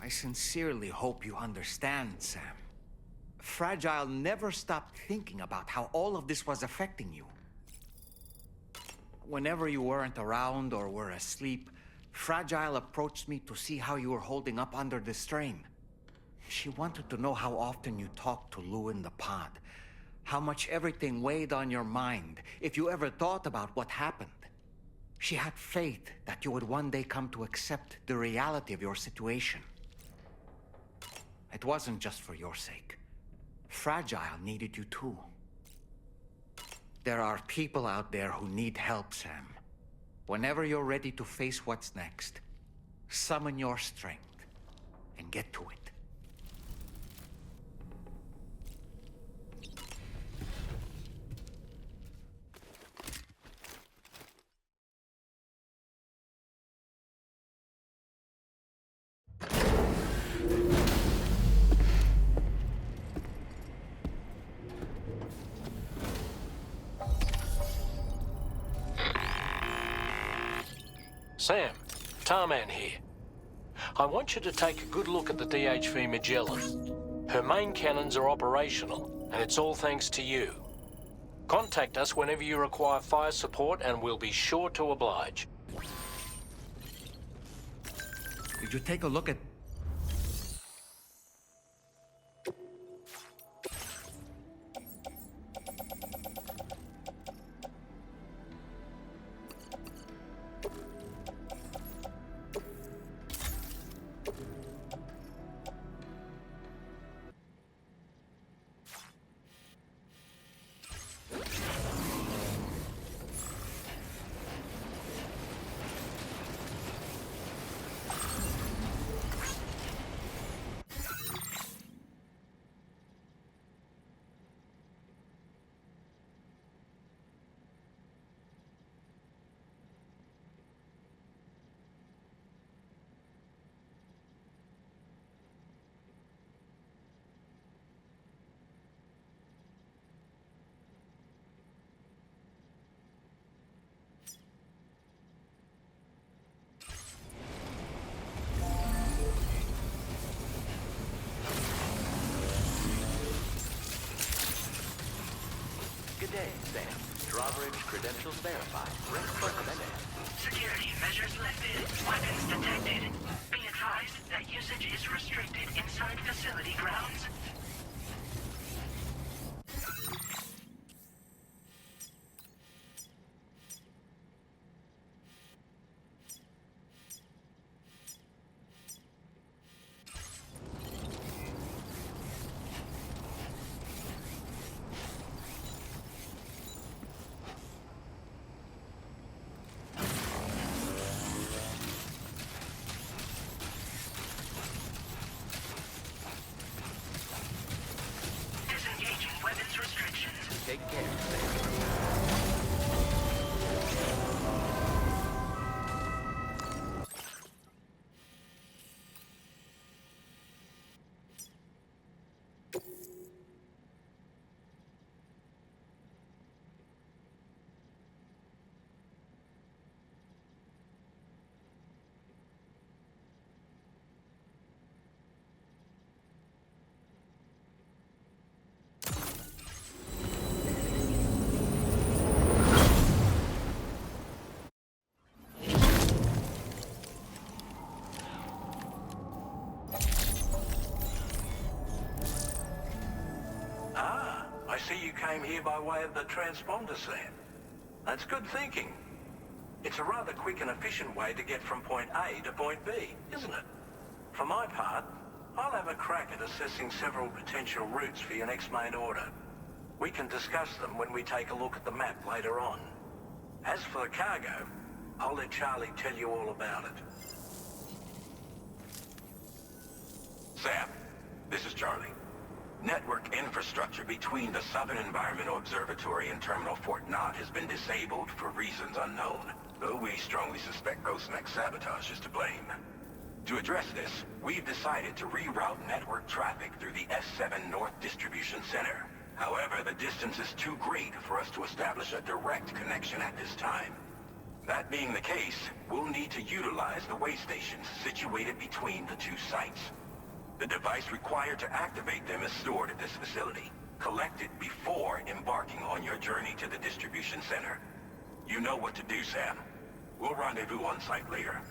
I sincerely hope you understand, Sam. Fragile never stopped thinking about how all of this was affecting you. Whenever you weren't around or were asleep, Fragile approached me to see how you were holding up under the strain. She wanted to know how often you talked to Lou in the pod, how much everything weighed on your mind, if you ever thought about what happened. She had faith that you would one day come to accept the reality of your situation. It wasn't just for your sake. Fragile needed you too. There are people out there who need help, Sam. Whenever you're ready to face what's next, summon your strength and get to it. Sam, Tarman here. I want you to take a good look at the DHV Magellan. Her main cannons are operational, and it's all thanks to you. Contact us whenever you require fire support, and we'll be sure to oblige. Did you take a look at... Good day, Sam. Drawbridge credentials verified. Security measures lifted. Weapons detected. Be advised that usage is restricted inside facility grounds. Take care, Sam. I see you came here by way of the transponder, Sam. That's good thinking. It's a rather quick and efficient way to get from point A to point B, isn't it? For my part, I'll have a crack at assessing several potential routes for your next main order. We can discuss them when we take a look at the map later on. As for the cargo, I'll let Charlie tell you all about it. Sam, this is Charlie. Network infrastructure between the Southern Environmental Observatory and Terminal Fort Knott has been disabled for reasons unknown, though we strongly suspect Ghostneck's sabotage is to blame. To address this, we've decided to reroute network traffic through the S7 North Distribution Center. However, the distance is too great for us to establish a direct connection at this time. That being the case, we'll need to utilize the way stations situated between the two sites. The device required to activate them is stored at this facility. Collect it before embarking on your journey to the distribution center. You know what to do, Sam. We'll rendezvous on site later.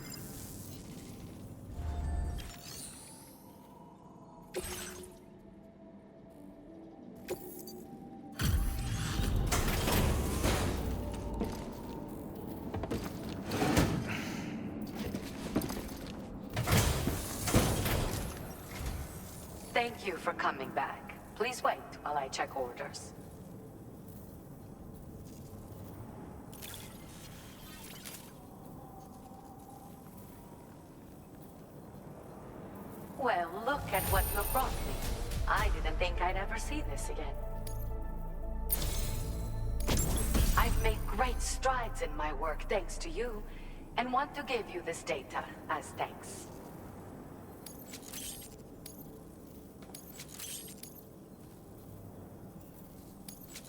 Thank you for coming back. Please wait while I check orders. Well, look at what you brought me. I didn't think I'd ever see this again. I've made great strides in my work thanks to you, and want to give you this data as thanks.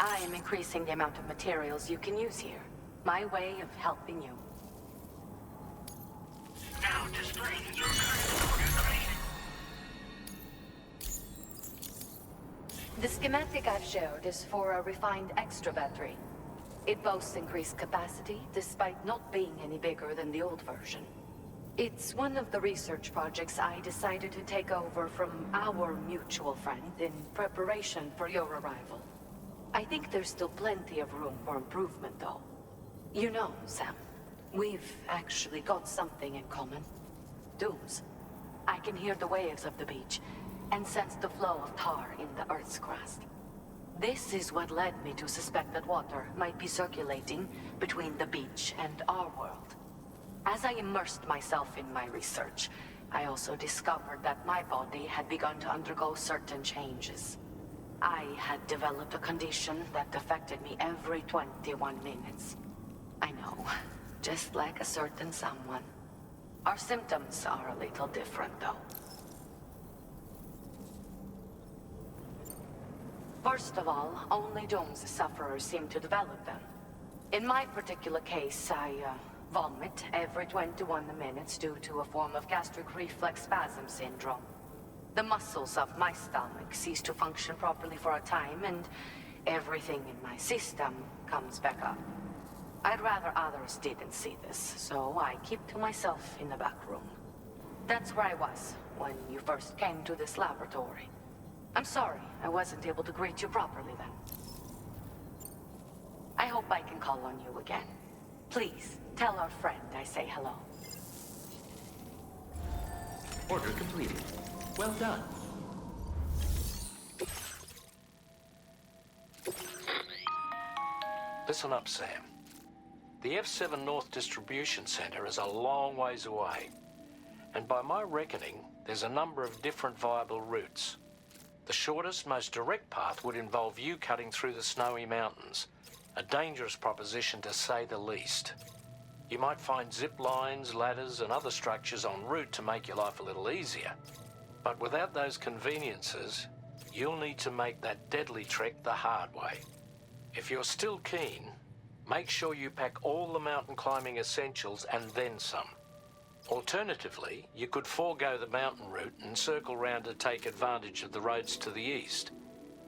I am increasing the amount of materials you can use here. My way of helping you. Now displaying your current order grade. The schematic I've shared is for a refined extra battery. It boasts increased capacity, despite not being any bigger than the old version. It's one of the research projects I decided to take over from our mutual friend in preparation for your arrival. I think there's still plenty of room for improvement, though. You know, Sam, we've actually got something in common. Dooms. I can hear the waves of the beach, and sense the flow of tar in the Earth's crust. This is what led me to suspect that water might be circulating between the beach and our world. As I immersed myself in my research, I also discovered that my body had begun to undergo certain changes. I had developed a condition that affected me every 21 minutes. I know, just like a certain someone. Our symptoms are a little different, though. First of all, only Doom's sufferers seem to develop them. In my particular case, I vomit every 21 minutes due to a form of gastric reflex spasm syndrome. The muscles of my stomach cease to function properly for a time, and everything in my system comes back up. I'd rather others didn't see this, so I keep to myself in the back room. That's where I was when you first came to this laboratory. I'm sorry I wasn't able to greet you properly then. I hope I can call on you again. Please, tell our friend I say hello. Order completed. Well done. Listen up, Sam. The F7 North Distribution Center is a long ways away. And by my reckoning, there's a number of different viable routes. The shortest, most direct path would involve you cutting through the snowy mountains. A dangerous proposition, to say the least. You might find zip lines, ladders, and other structures en route to make your life a little easier. But without those conveniences, you'll need to make that deadly trek the hard way. If you're still keen, make sure you pack all the mountain climbing essentials and then some. Alternatively, you could forego the mountain route and circle round to take advantage of the roads to the east.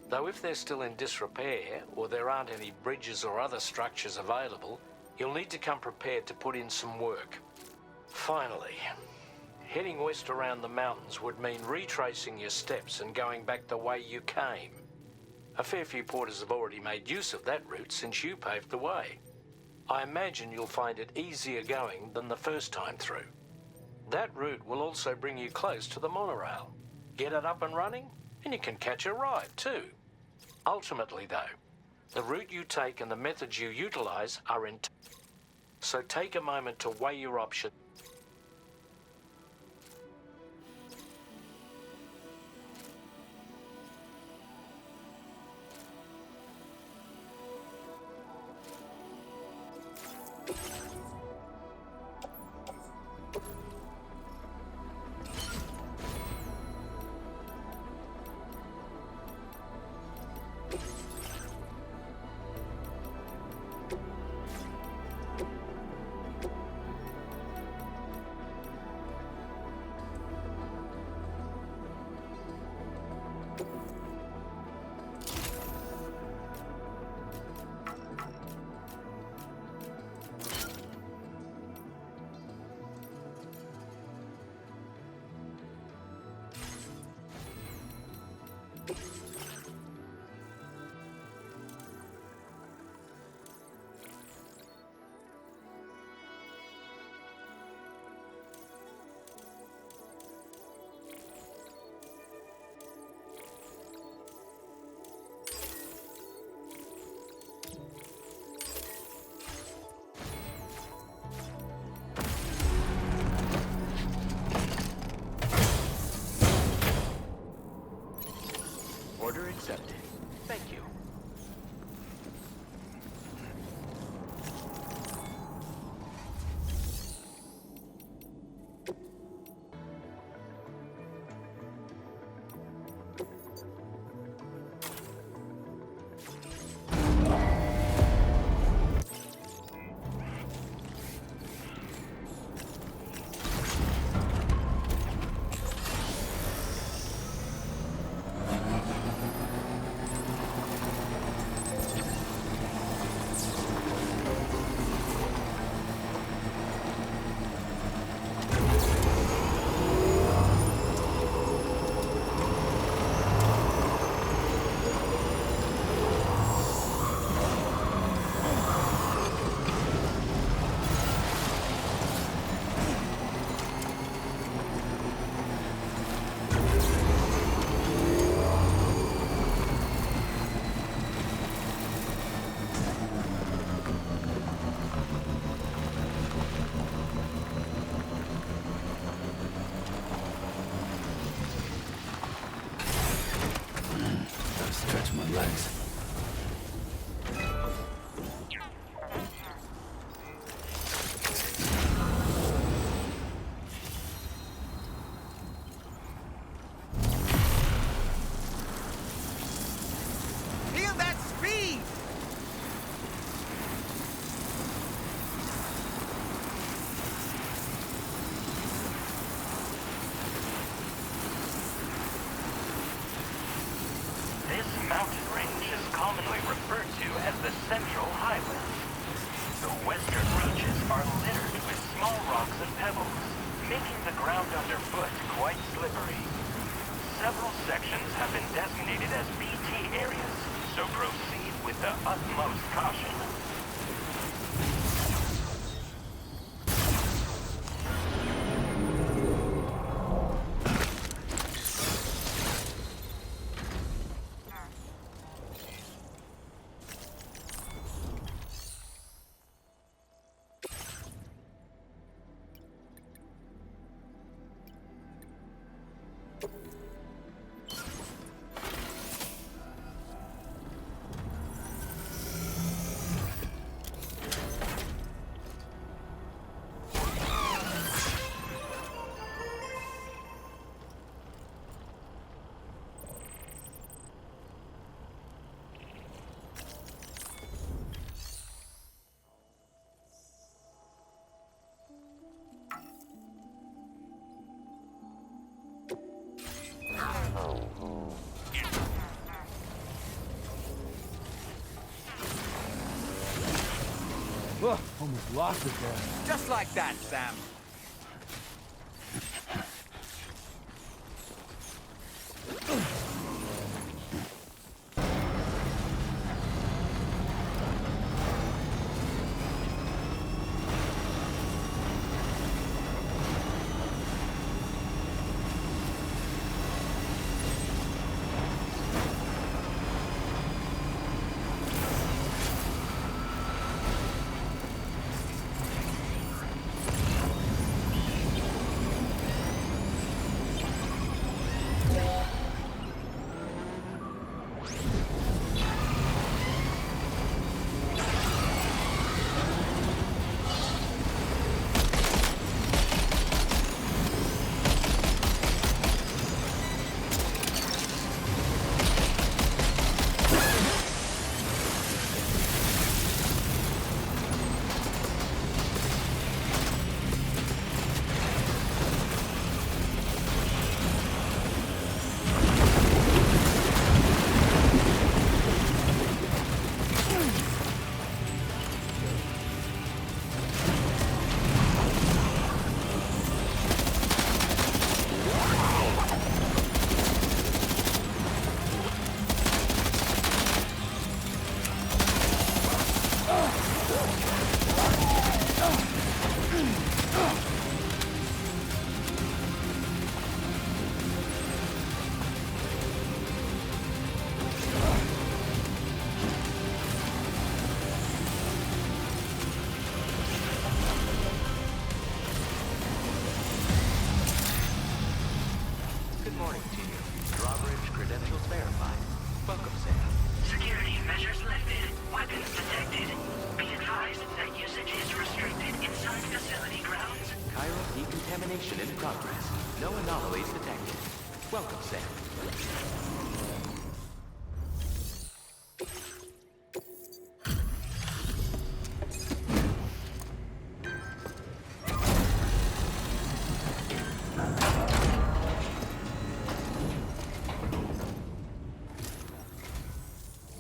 Though if they're still in disrepair, or there aren't any bridges or other structures available, you'll need to come prepared to put in some work. Finally, heading west around the mountains would mean retracing your steps and going back the way you came. A fair few porters have already made use of that route since you paved the way. I imagine you'll find it easier going than the first time through. That route will also bring you close to the monorail. Get it up and running, and you can catch a ride too. Ultimately though, the route you take and the methods you utilize are so take a moment to weigh your options. accepted. Thank you. Stretch my legs. Feel that speed! This mountain range is commonly referred to as the Central Highlands. The western reaches are littered with small rocks and pebbles, making the ground underfoot quite slippery. Several sections have been designated as BT areas, so proceed with the utmost caution. Ugh, almost lost it there. Just like that, Sam. Good morning to you. Drawbridge credentials verified. Welcome, Sam. Security measures lifted. Weapons detected. Be advised that usage is restricted inside facility grounds. Chiral decontamination in progress. No anomalies detected. Welcome, Sam.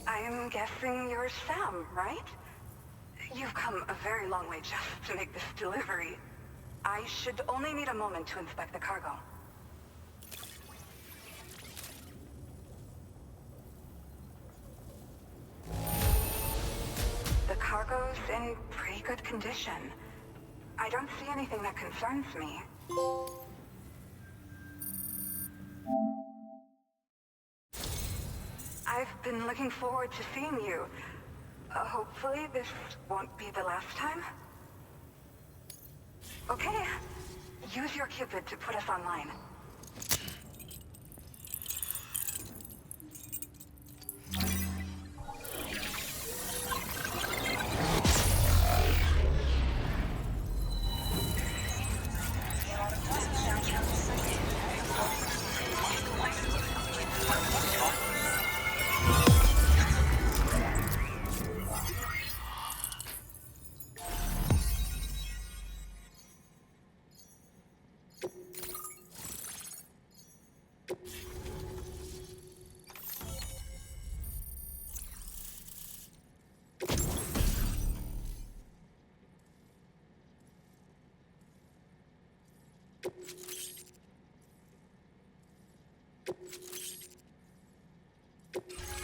I'm guessing you're Sam, right? You've come a very long way just to make this delivery. I should only need a moment to inspect the cargo. The cargo's in pretty good condition. I don't see anything that concerns me. I've been looking forward to seeing you. Hopefully this won't be the last time. Okay. Use your Cupid to put us online.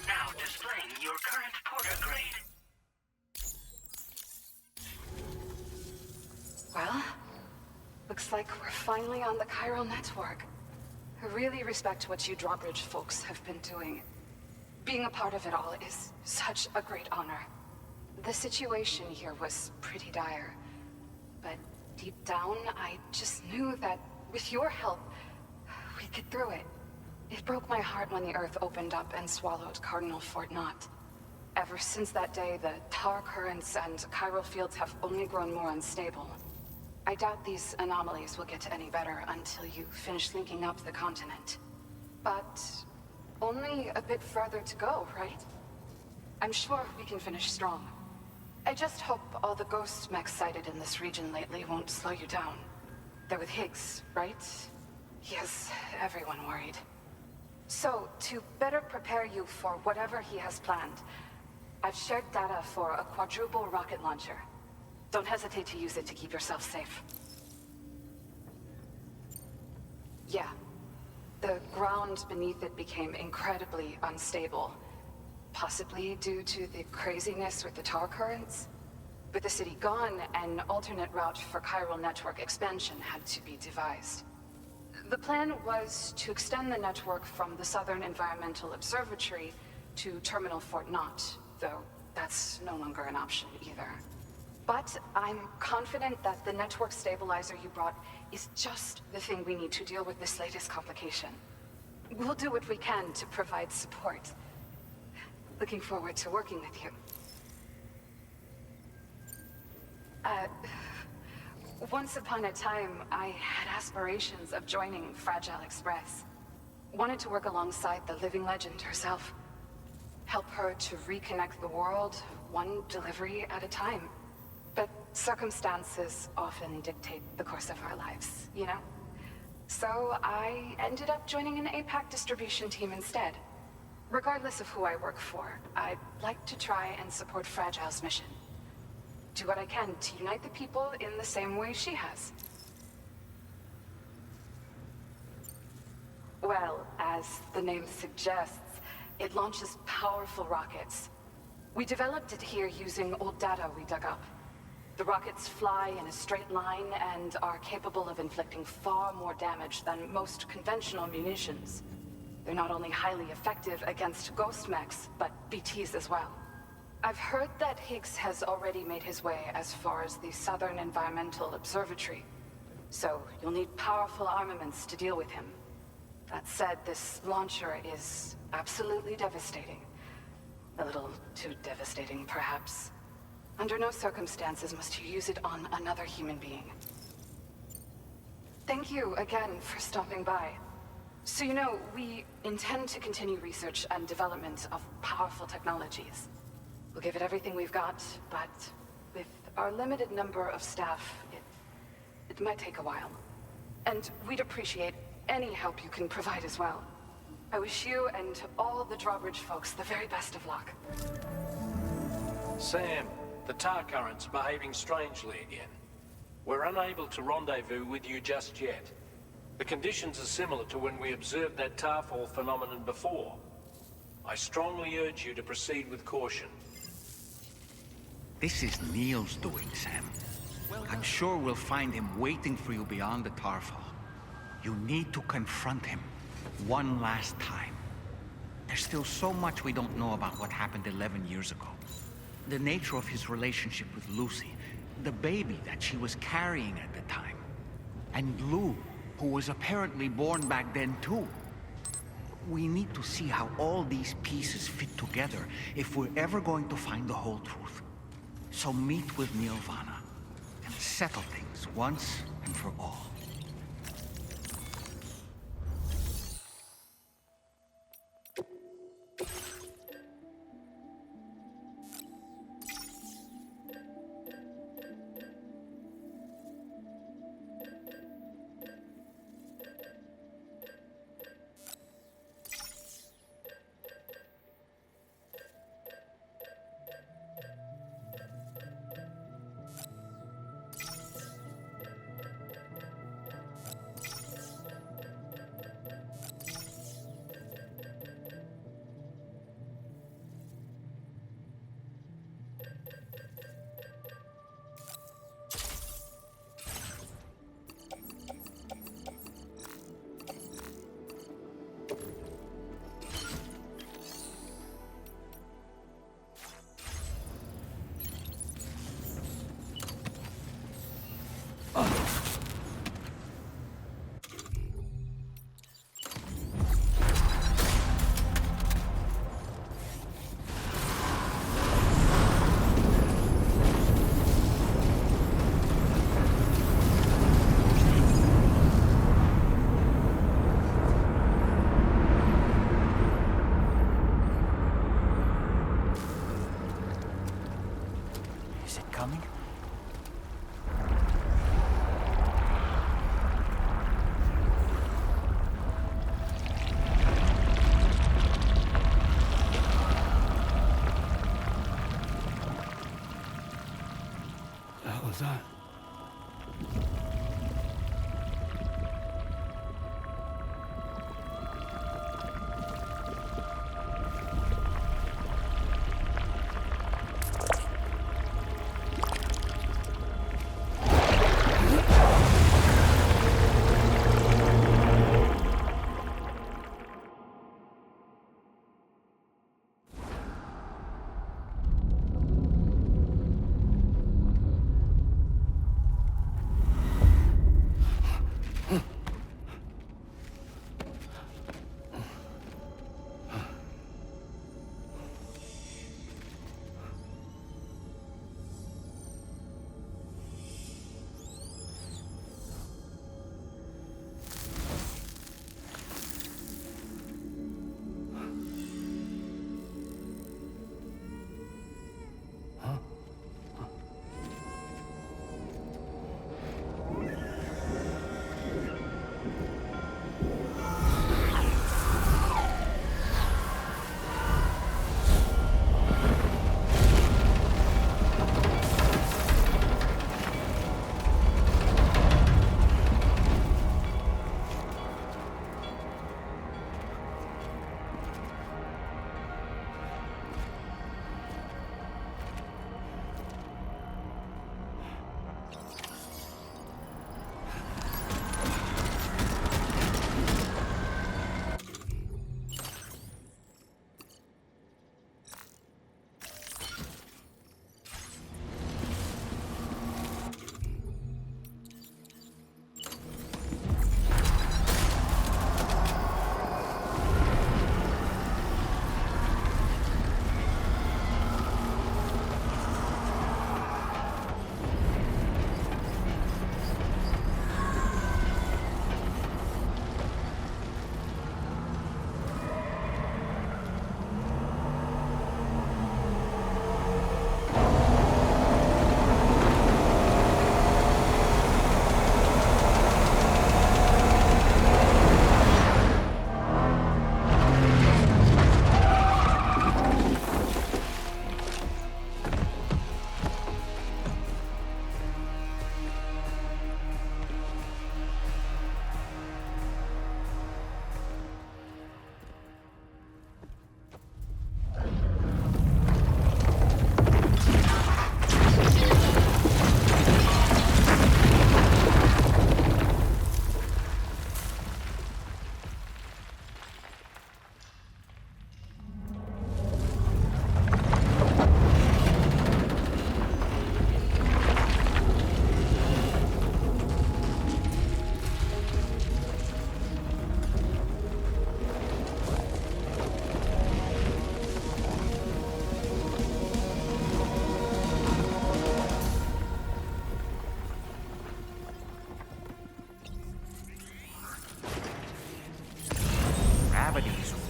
Now displaying your current porter grade. Well, looks like we're finally on the chiral network. I really respect what you drawbridge folks have been doing. Being a part of it all is such a great honor. The situation here was pretty dire, but deep down, I just knew that with your help, we'd get through it. It broke my heart when the Earth opened up and swallowed Cardinal Fort Knott. Ever since that day, the tar currents and chiral fields have only grown more unstable. I doubt these anomalies will get any better until you finish linking up the continent. But only a bit further to go, right? I'm sure we can finish strong. I just hope all the ghost mechs sighted in this region lately won't slow you down. They're with Higgs, right? He has everyone worried. So, to better prepare you for whatever he has planned, I've shared data for a quadruple rocket launcher. Don't hesitate to use it to keep yourself safe. Yeah. The ground beneath it became incredibly unstable. Possibly due to the craziness with the tar currents. With the city gone, an alternate route for chiral network expansion had to be devised. The plan was to extend the network from the Southern Environmental Observatory to Terminal Fort Knott, though that's no longer an option either. But I'm confident that the network stabilizer you brought is just the thing we need to deal with this latest complication. We'll do what we can to provide support. Looking forward to working with you. Once upon a time, I had aspirations of joining Fragile Express. Wanted to work alongside the living legend herself. Help her to reconnect the world, one delivery at a time. But circumstances often dictate the course of our lives, you know? So I ended up joining an APAC distribution team instead. Regardless of who I work for, I'd like to try and support Fragile's mission. Do what I can to unite the people in the same way she has. Well, as the name suggests, it launches powerful rockets. We developed it here using old data we dug up. The rockets fly in a straight line and are capable of inflicting far more damage than most conventional munitions. They're not only highly effective against ghost mechs, but BTs as well. I've heard that Higgs has already made his way as far as the Southern Environmental Observatory. So you'll need powerful armaments to deal with him. That said, this launcher is absolutely devastating. A little too devastating, perhaps. Under no circumstances must you use it on another human being. Thank you again for stopping by. So you know, we intend to continue research and development of powerful technologies. We'll give it everything we've got, but with our limited number of staff, it might take a while. And we'd appreciate any help you can provide as well. I wish you and all the Drawbridge folks the very best of luck. Sam, the tar current's behaving strangely again. We're unable to rendezvous with you just yet. The conditions are similar to when we observed that tarfall phenomenon before. I strongly urge you to proceed with caution. This is Neil's doing, Sam. I'm sure we'll find him waiting for you beyond the tarfall. You need to confront him one last time. There's still so much we don't know about what happened 11 years ago. The nature of his relationship with Lucy, the baby that she was carrying at the time, and Lou, who was apparently born back then too. We need to see how all these pieces fit together if we're ever going to find the whole truth. So meet with Nirvana and settle things once and for all. Coming? What the hell is that?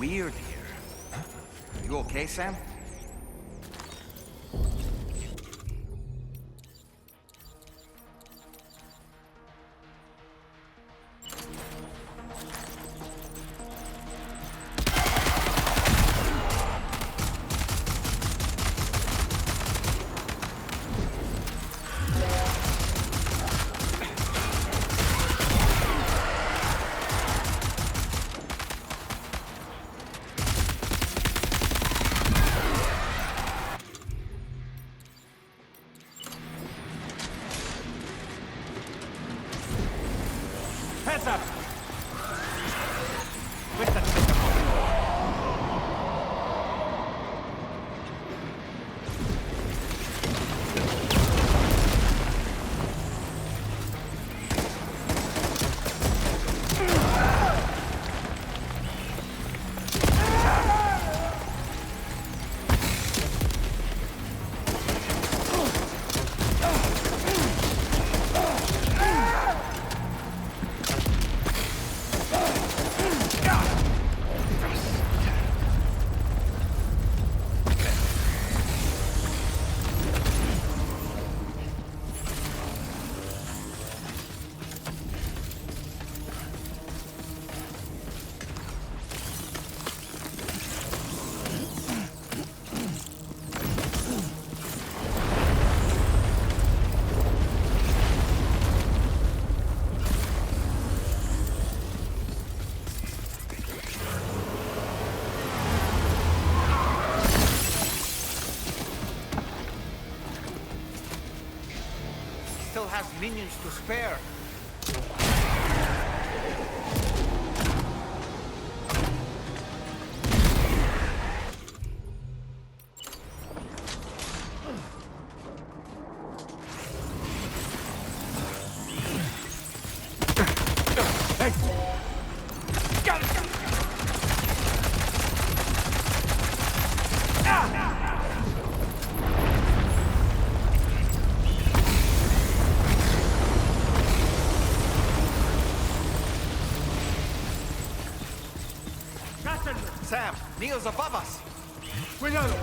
weird here. Are you okay, Sam? Heads up! Still has minions to spare. Sam, Neil's above us. Cuidado!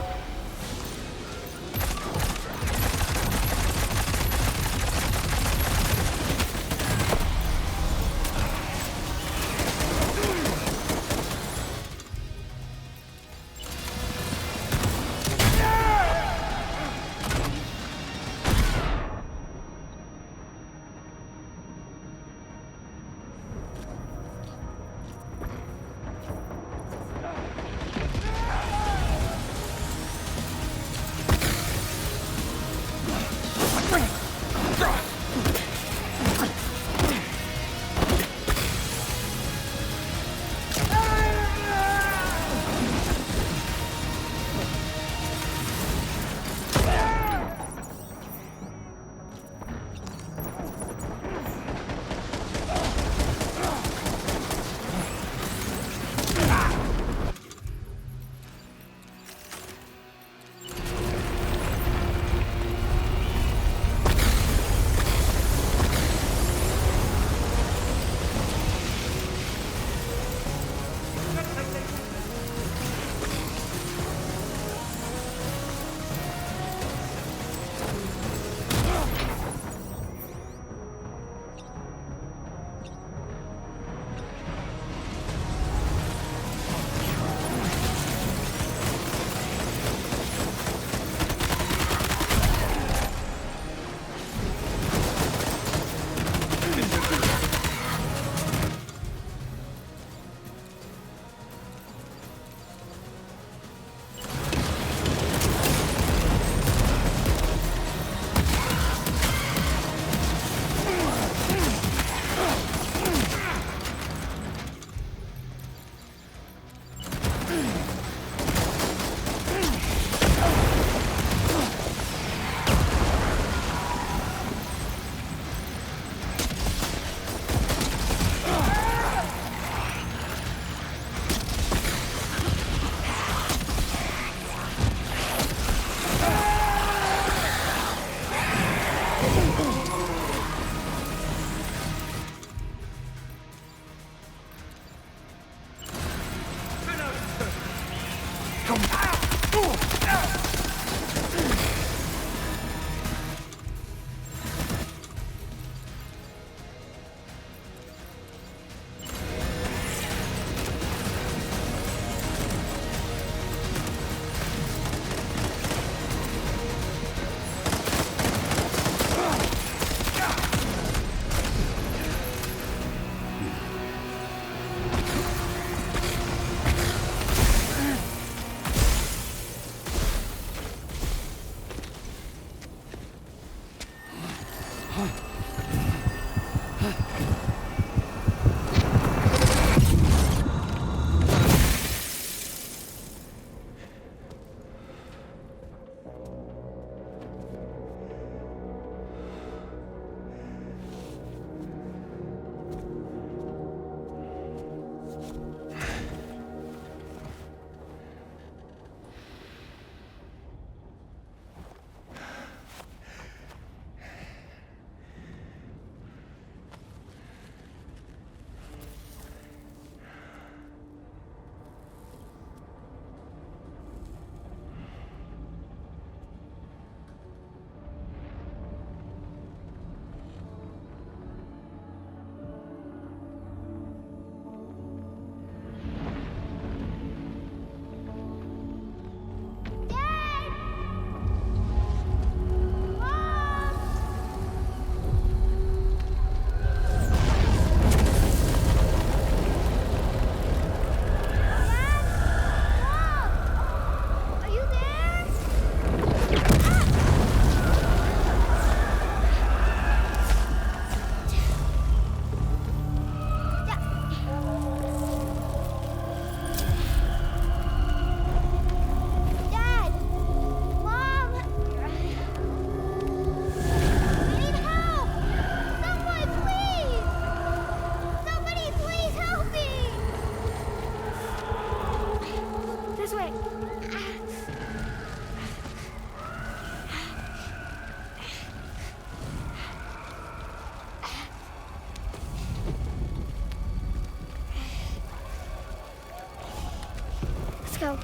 go.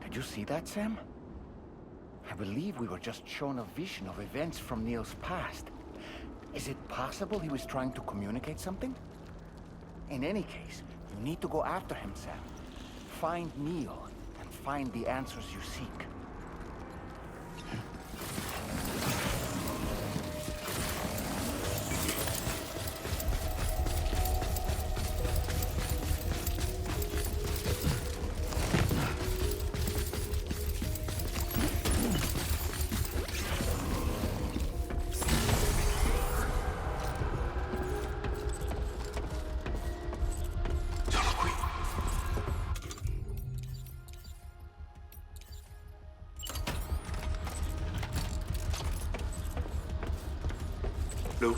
Did you see that, Sam? I believe we were just shown a vision of events from Neil's past. Is it possible he was trying to communicate something? In any case, you need to go after him, Sam. Find Neil, and find the answers you seek. Nope.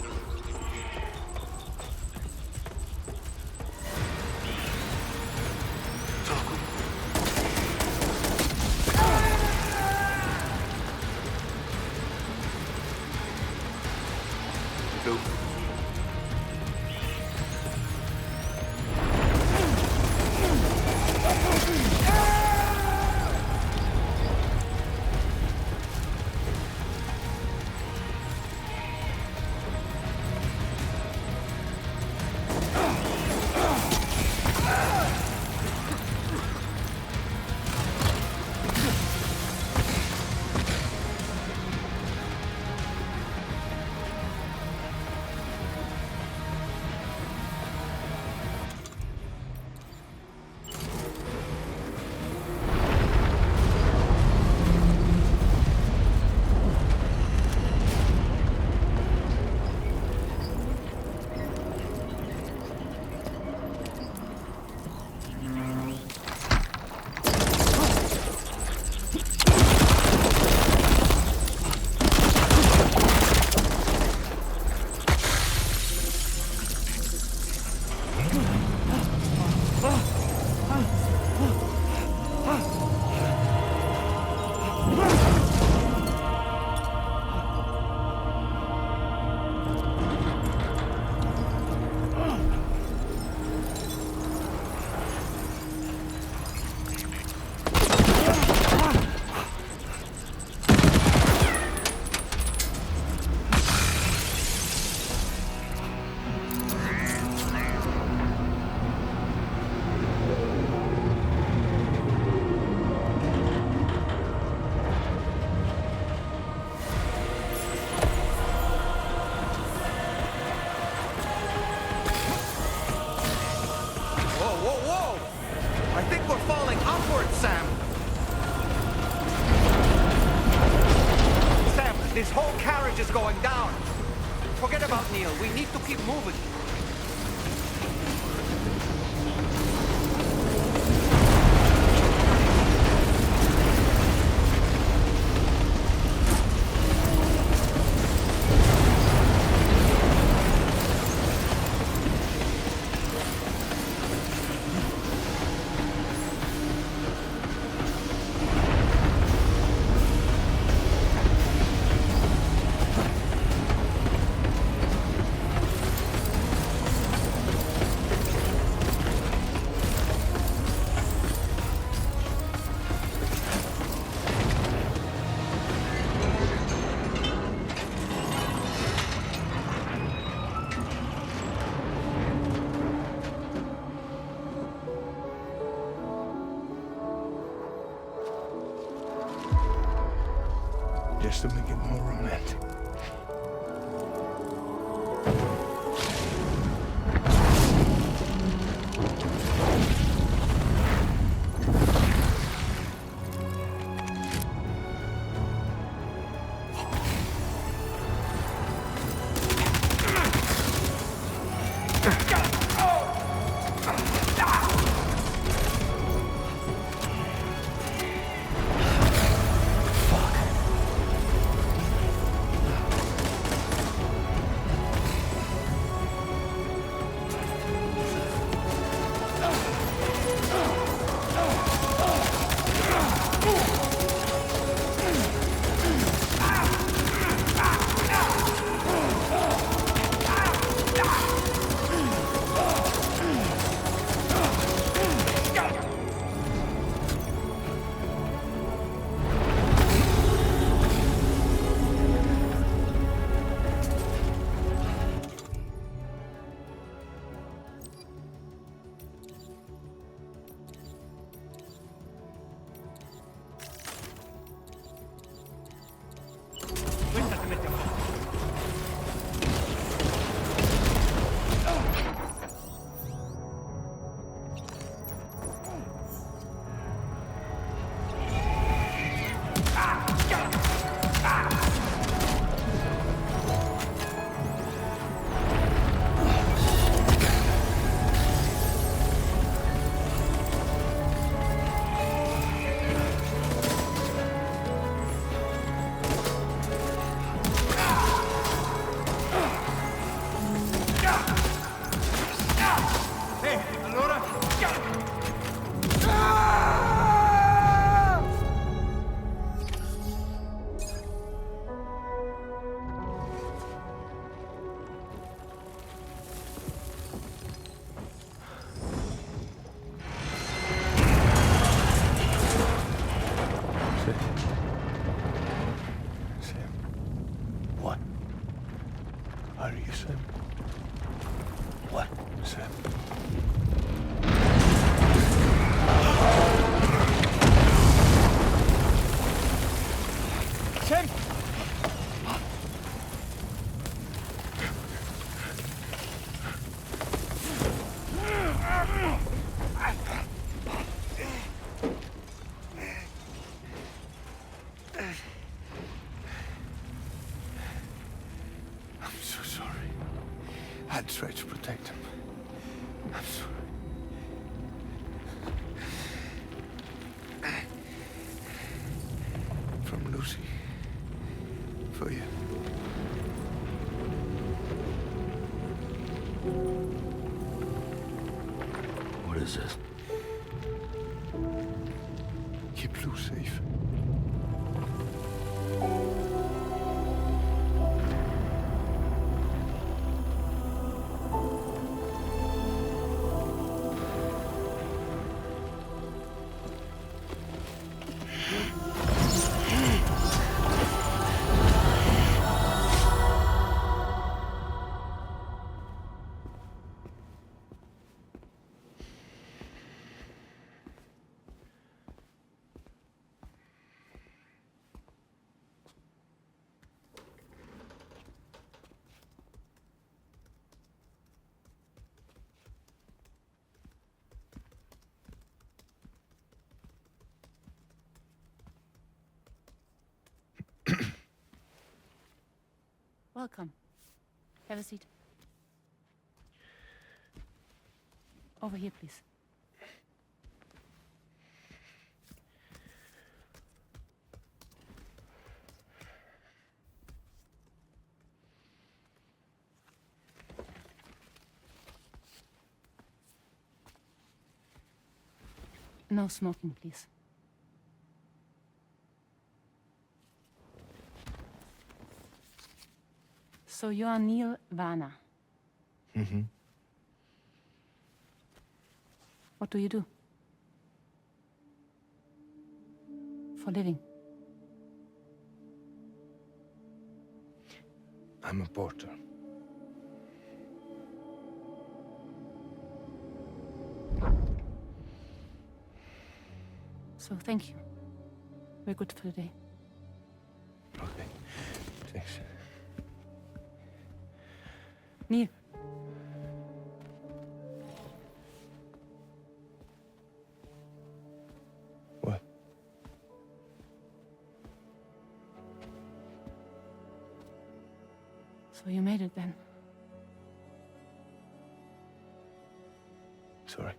His whole carriage is going down. Forget about Neil. We need to keep moving. Just to make it more romantic. I'd try to protect him. I'm sorry. From Lucy. For you. What is this? Keep Lou safe. Welcome. Have a seat. Over here, please. No smoking, please. So you are Neil Varner. Mm-hmm. What do you do? For living? I'm a porter. So thank you. We're good for the day. Okay. Thanks. Neil. What? So you made it then? Sorry.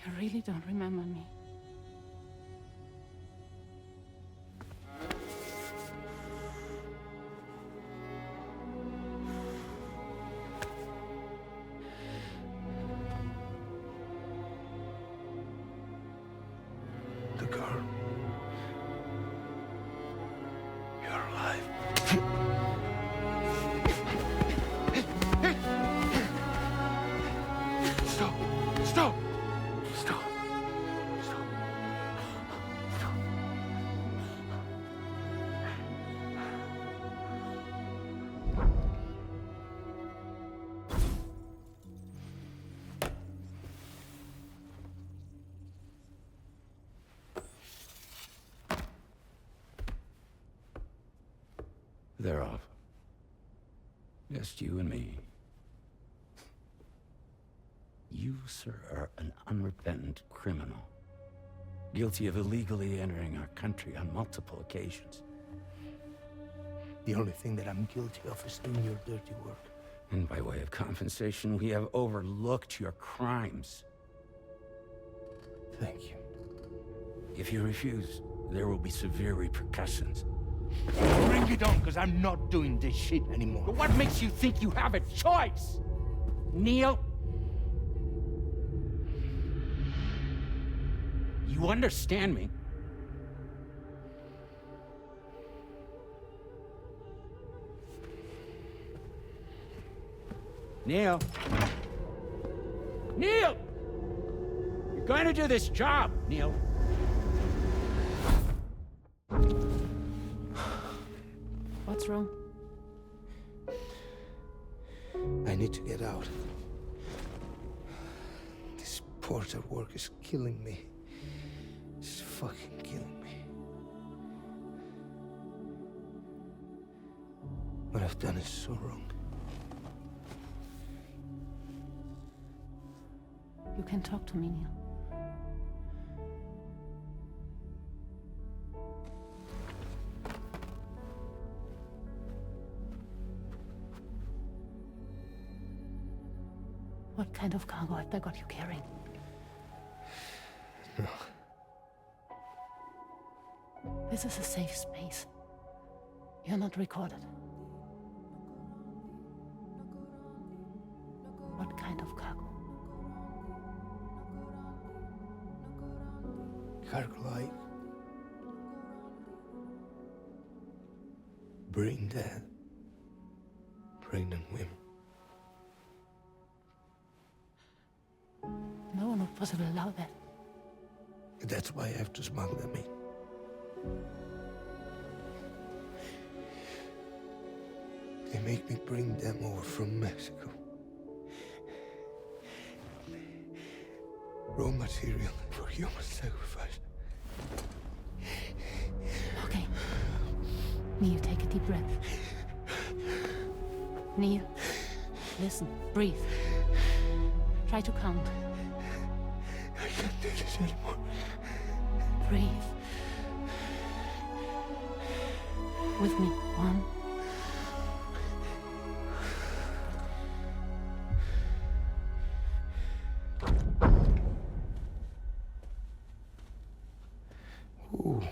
You really don't remember me. The girl. You're alive. Stop! Stop! Stop! Stop! Stop! They're off. Just you and me. You, sir, are an unrepentant criminal. Guilty of illegally entering our country on multiple occasions. The only thing that I'm guilty of is doing your dirty work. And by way of compensation, we have overlooked your crimes. Thank you. If you refuse, there will be severe repercussions. Bring it on, because I'm not doing this shit anymore. But what makes you think you have a choice? Neil? You understand me? Neil? Neil! You're going to do this job, Neil. What's wrong? I need to get out. This porter work is killing me. It's fucking killing me. What I've done is so wrong. You can talk to me, Neil. What kind of cargo have they got you carrying? No. This is a safe space. You're not recorded. What kind of cargo? Cargo like brain dead, pregnant women. No one would possibly allow that. That's why I have to smuggle them in. They make me bring them over from Mexico. Raw material for human sacrifice. Okay. Neil, take a deep breath. Neil, listen, breathe. Try to count. I can't do this anymore. Breathe. with me. 1. Ooh,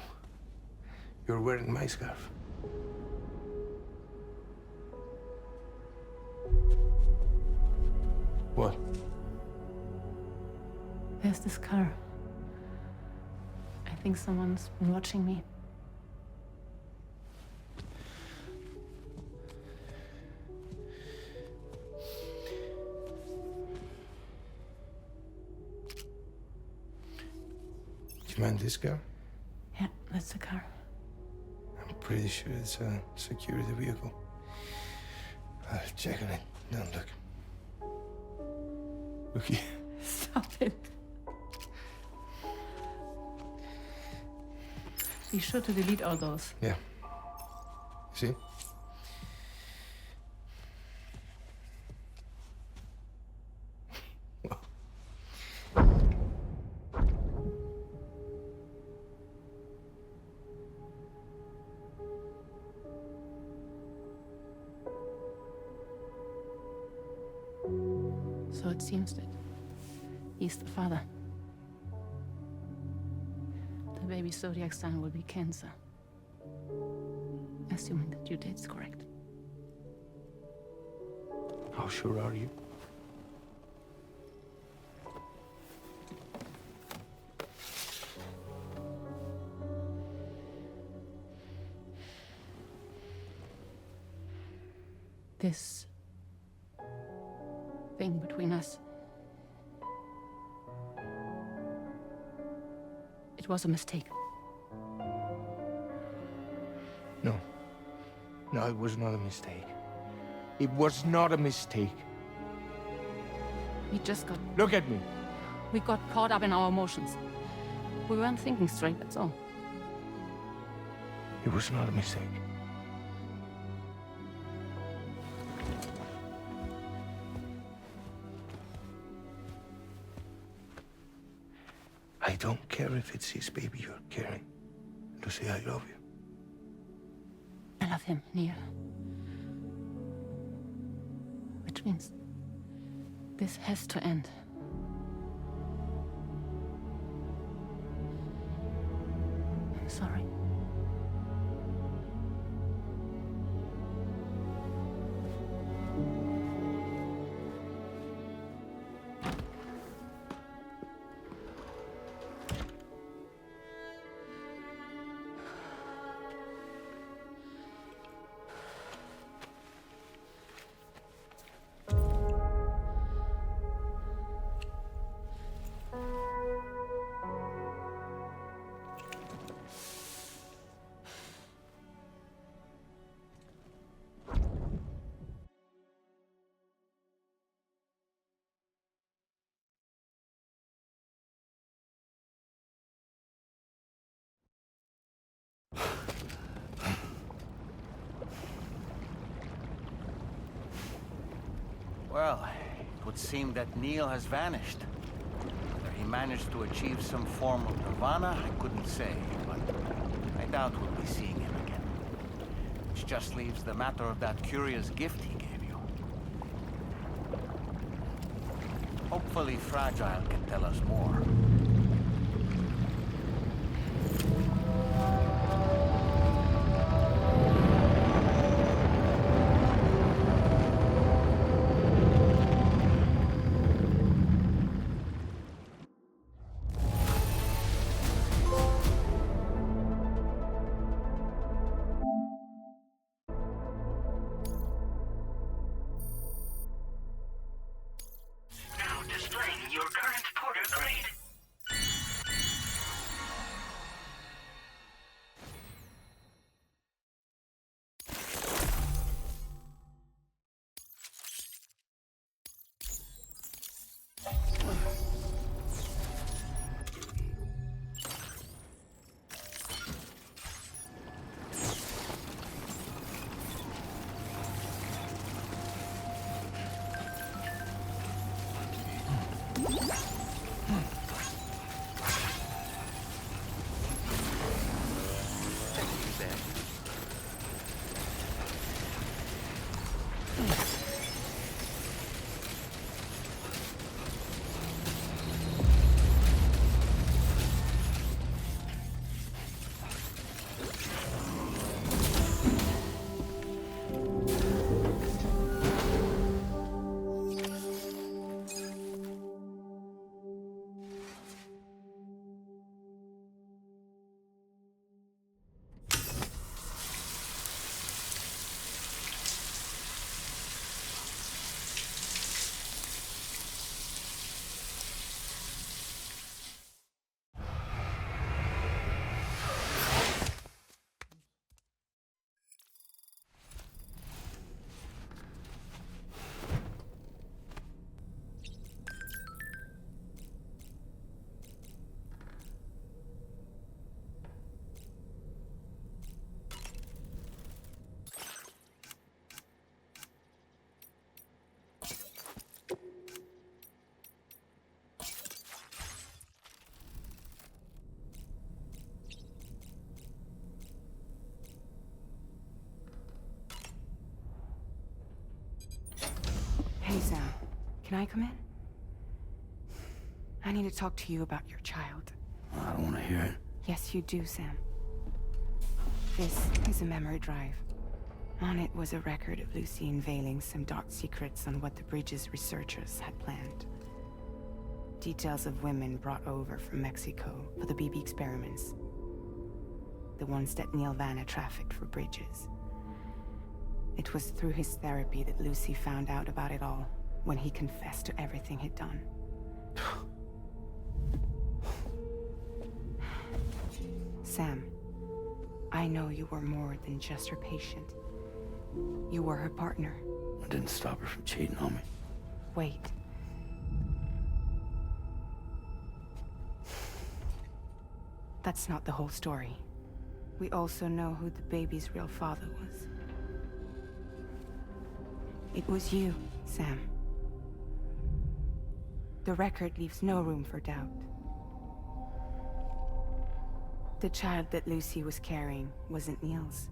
you're wearing my scarf. What? There's this car. I think someone's been watching me. Do you mind this car? Yeah, that's the car. I'm pretty sure it's a security vehicle. I'll check on it. Now look. Look here. Stop it. Be sure to delete all those. Yeah. See? So it seems that he's the father. The baby Zodiac son will be cancer. Assuming that due date's correct. How sure are you? This thing between us. It was a mistake. No. No, it was not a mistake. It was not a mistake. We just got... Look at me. We got caught up in our emotions. We weren't thinking straight, that's all. It was not a mistake. I don't care if it's his baby you're carrying. Lucy, I love you. I love him, Neil. Which means this has to end. I'm sorry. Well, it would seem that Neil has vanished. Whether he managed to achieve some form of nirvana, I couldn't say, but I doubt we'll be seeing him again. Which just leaves the matter of that curious gift he gave you. Hopefully Fragile can tell us more. Can I come in? I need to talk to you about your child. I don't want to hear it. Yes, you do, Sam. This is a memory drive. On it was a record of Lucy unveiling some dark secrets on what the Bridges researchers had planned. Details of women brought over from Mexico for the BB experiments. The ones that Neil Vanna trafficked for Bridges. It was through his therapy that Lucy found out about it all, when he confessed to everything he'd done. Sam, I know you were more than just her patient. You were her partner. I didn't stop her from cheating on me. Wait. That's not the whole story. We also know who the baby's real father was. It was you, Sam. The record leaves no room for doubt. The child that Lucy was carrying wasn't Neil's.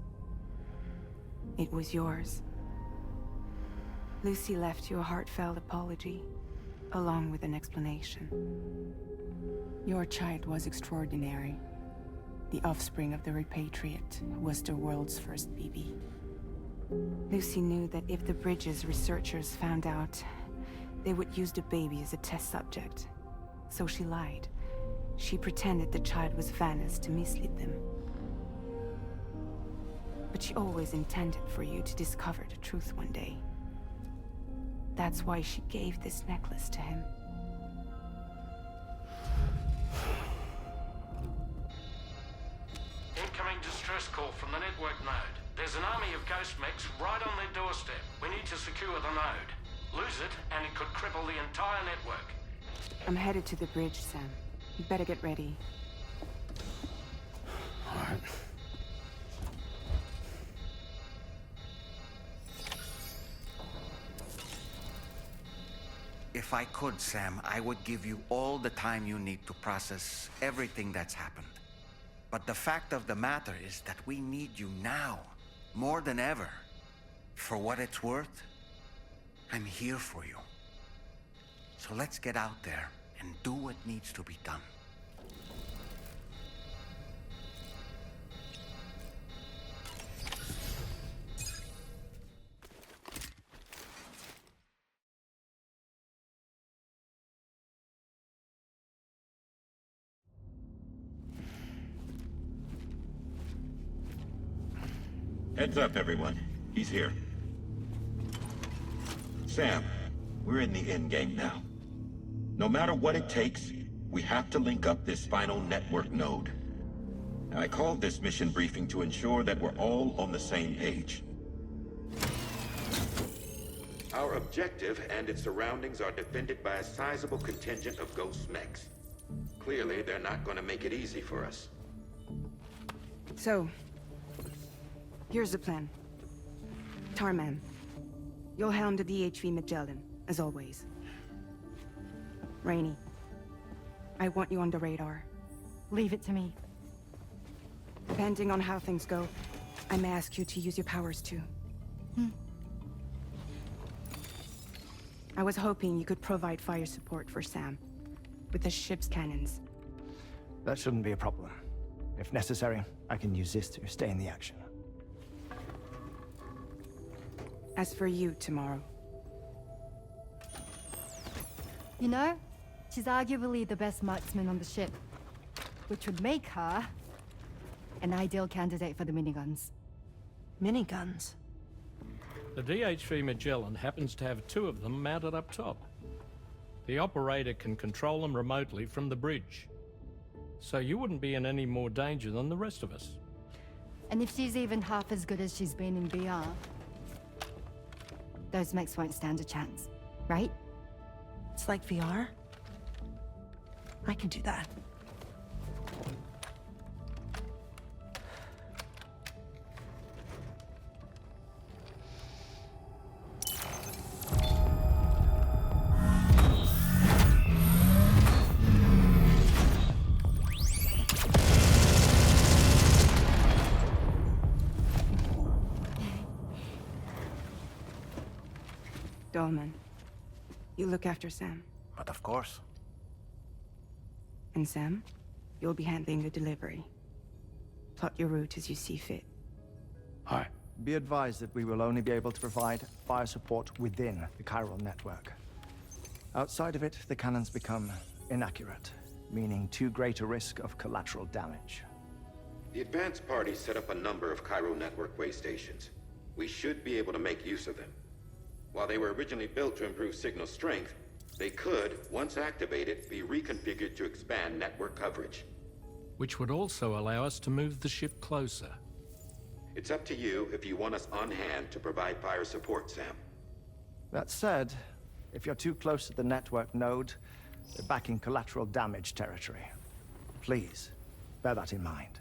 It was yours. Lucy left you a heartfelt apology, along with an explanation. Your child was extraordinary. The offspring of the repatriate who was the world's first BB. Lucy knew that if the Bridges researchers found out, they would use the baby as a test subject. So she lied. She pretended the child was Vanna's to mislead them. But she always intended for you to discover the truth one day. That's why she gave this necklace to him. Incoming distress call from the network node. There's an army of ghost mechs right on their doorstep. We need to secure the node. Lose it, and it could cripple the entire network. I'm headed to the bridge, Sam. You better get ready. All right. If I could, Sam, I would give you all the time you need to process everything that's happened. But the fact of the matter is that we need you now, more than ever. For what it's worth, I'm here for you. So let's get out there and do what needs to be done. Heads up, everyone. He's here. Sam, we're in the endgame now. No matter what it takes, we have to link up this final network node. I called this mission briefing to ensure that we're all on the same page. Our objective and its surroundings are defended by a sizable contingent of ghost mechs. Clearly, they're not going to make it easy for us. So, here's the plan. Tarman, you'll helm the DHV Magellan, as always. Rainey, I want you on the radar. Leave it to me. Depending on how things go, I may ask you to use your powers too. I was hoping you could provide fire support for Sam, with the ship's cannons. That shouldn't be a problem. If necessary, I can use this to stay in the action. As for you, tomorrow. You know, she's arguably the best marksman on the ship, which would make her an ideal candidate for the miniguns. Miniguns? The DHV Magellan happens to have 2 of them mounted up top. The operator can control them remotely from the bridge. So you wouldn't be in any more danger than the rest of us. And if she's even half as good as she's been in VR, those mechs won't stand a chance, right? It's like VR? I can do that. Dolman, You look after Sam. But of course. And Sam, you'll be handling the delivery. Plot your route as you see fit. Aye. Be advised that we will only be able to provide fire support within the chiral network. Outside of it, the cannons become inaccurate, meaning too great a risk of collateral damage. The advanced party set up a number of chiral network way stations. We should be able to make use of them. While they were originally built to improve signal strength, they could, once activated, be reconfigured to expand network coverage. Which would also allow us to move the ship closer. It's up to you if you want us on hand to provide fire support, Sam. That said, if you're too close to the network node, you're back in collateral damage territory. Please, bear that in mind.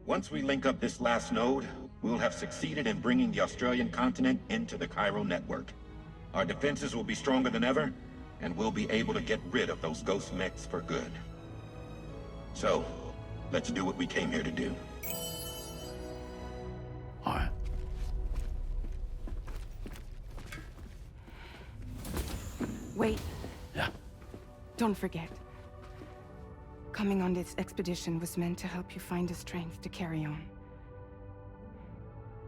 Once we link up this last node, we'll have succeeded in bringing the Australian continent into the chiral network. Our defenses will be stronger than ever, and we'll be able to get rid of those ghost mechs for good. So, let's do what we came here to do. All right. Wait. Yeah. Don't forget. Coming on this expedition was meant to help you find the strength to carry on.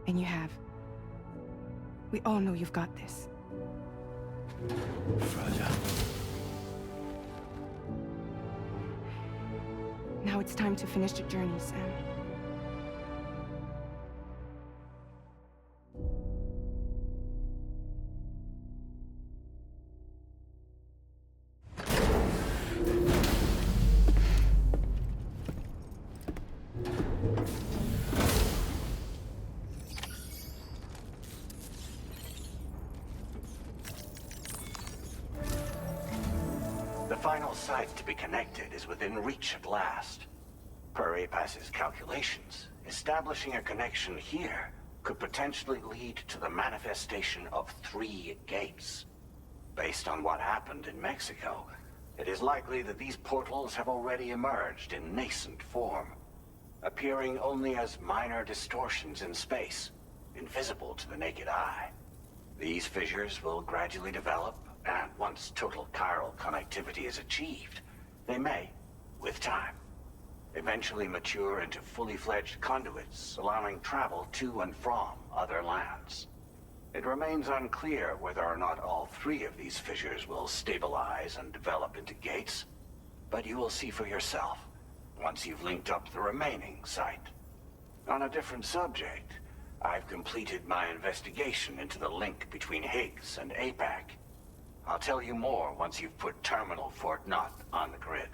And you have. We all know you've got this. Fragile. Now it's time to finish the journey, Sam. The final site to be connected is within reach at last. Per APAS's calculations, establishing a connection here could potentially lead to the manifestation of 3 gates. Based on what happened in Mexico, it is likely that these portals have already emerged in nascent form, appearing only as minor distortions in space, invisible to the naked eye. These fissures will gradually develop, and once total chiral connectivity is achieved, they may, with time, eventually mature into fully fledged conduits, allowing travel to and from other lands. It remains unclear whether or not all 3 of these fissures will stabilize and develop into gates, but you will see for yourself once you've linked up the remaining site. On a different subject, I've completed my investigation into the link between Higgs and APAC. I'll tell you more once you've put Terminal Fort Knott on the grid.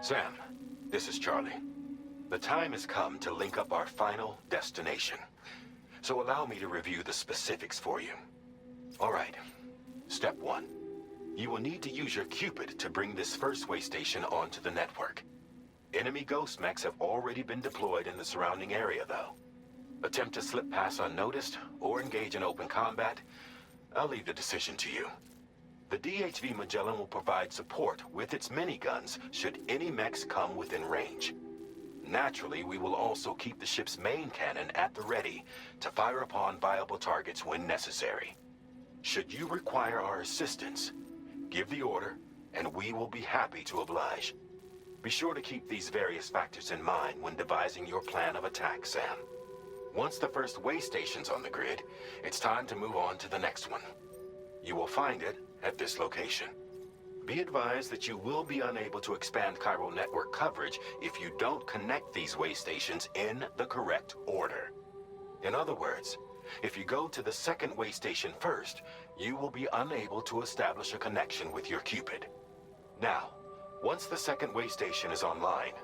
Sam, this is Charlie. The time has come to link up our final destination. So allow me to review the specifics for you. All right. Step 1. You will need to use your Cupid to bring this first way station onto the network. Enemy ghost mechs have already been deployed in the surrounding area, though. Attempt to slip past unnoticed or engage in open combat, I'll leave the decision to you. The DHV Magellan will provide support with its miniguns should any mechs come within range. Naturally, we will also keep the ship's main cannon at the ready to fire upon viable targets when necessary. Should you require our assistance, give the order, and we will be happy to oblige. Be sure to keep these various factors in mind when devising your plan of attack, Sam. Once the first way station's on the grid, it's time to move on to the next one. You will find it at this location. Be advised that you will be unable to expand chiral network coverage if you don't connect these way stations in the correct order. In other words, if you go to the second way station first, you will be unable to establish a connection with your Cupid. Now, once the second way station is online,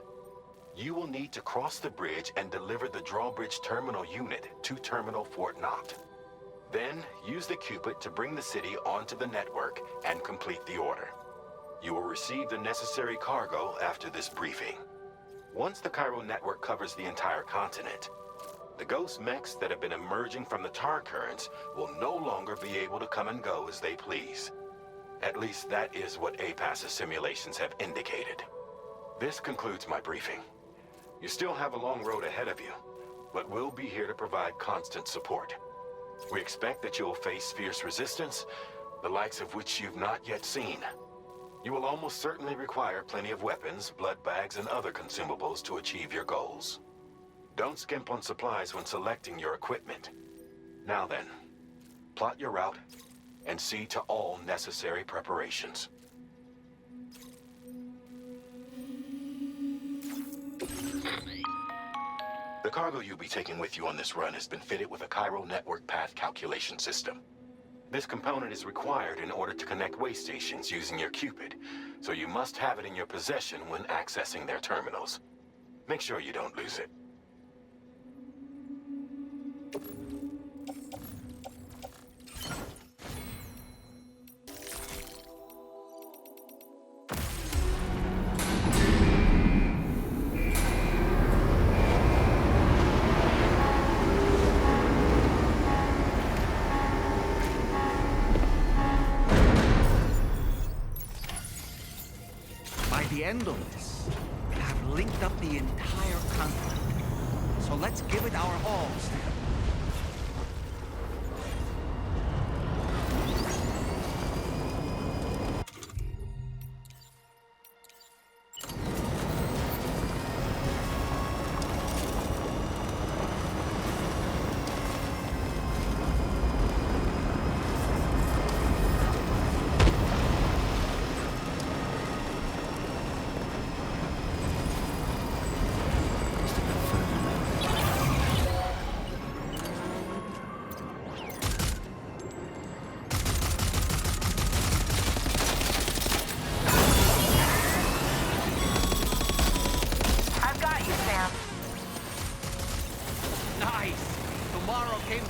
you will need to cross the bridge and deliver the drawbridge terminal unit to Terminal Fort Knott. Then, use the Cupid to bring the city onto the network and complete the order. You will receive the necessary cargo after this briefing. Once the chiral network covers the entire continent, the ghost mechs that have been emerging from the tar currents will no longer be able to come and go as they please. At least that is what APAS's simulations have indicated. This concludes my briefing. You still have a long road ahead of you, but we'll be here to provide constant support. We expect that you will face fierce resistance, the likes of which you've not yet seen. You will almost certainly require plenty of weapons, blood bags, and other consumables to achieve your goals. Don't skimp on supplies when selecting your equipment. Now then, plot your route and see to all necessary preparations. The cargo you'll be taking with you on this run has been fitted with a chiral network path calculation system. This component is required in order to connect way stations using your Cupid, so you must have it in your possession when accessing their terminals. Make sure you don't lose it. The end of this, we'll have linked up the entire continent. So let's give it our all, Sam.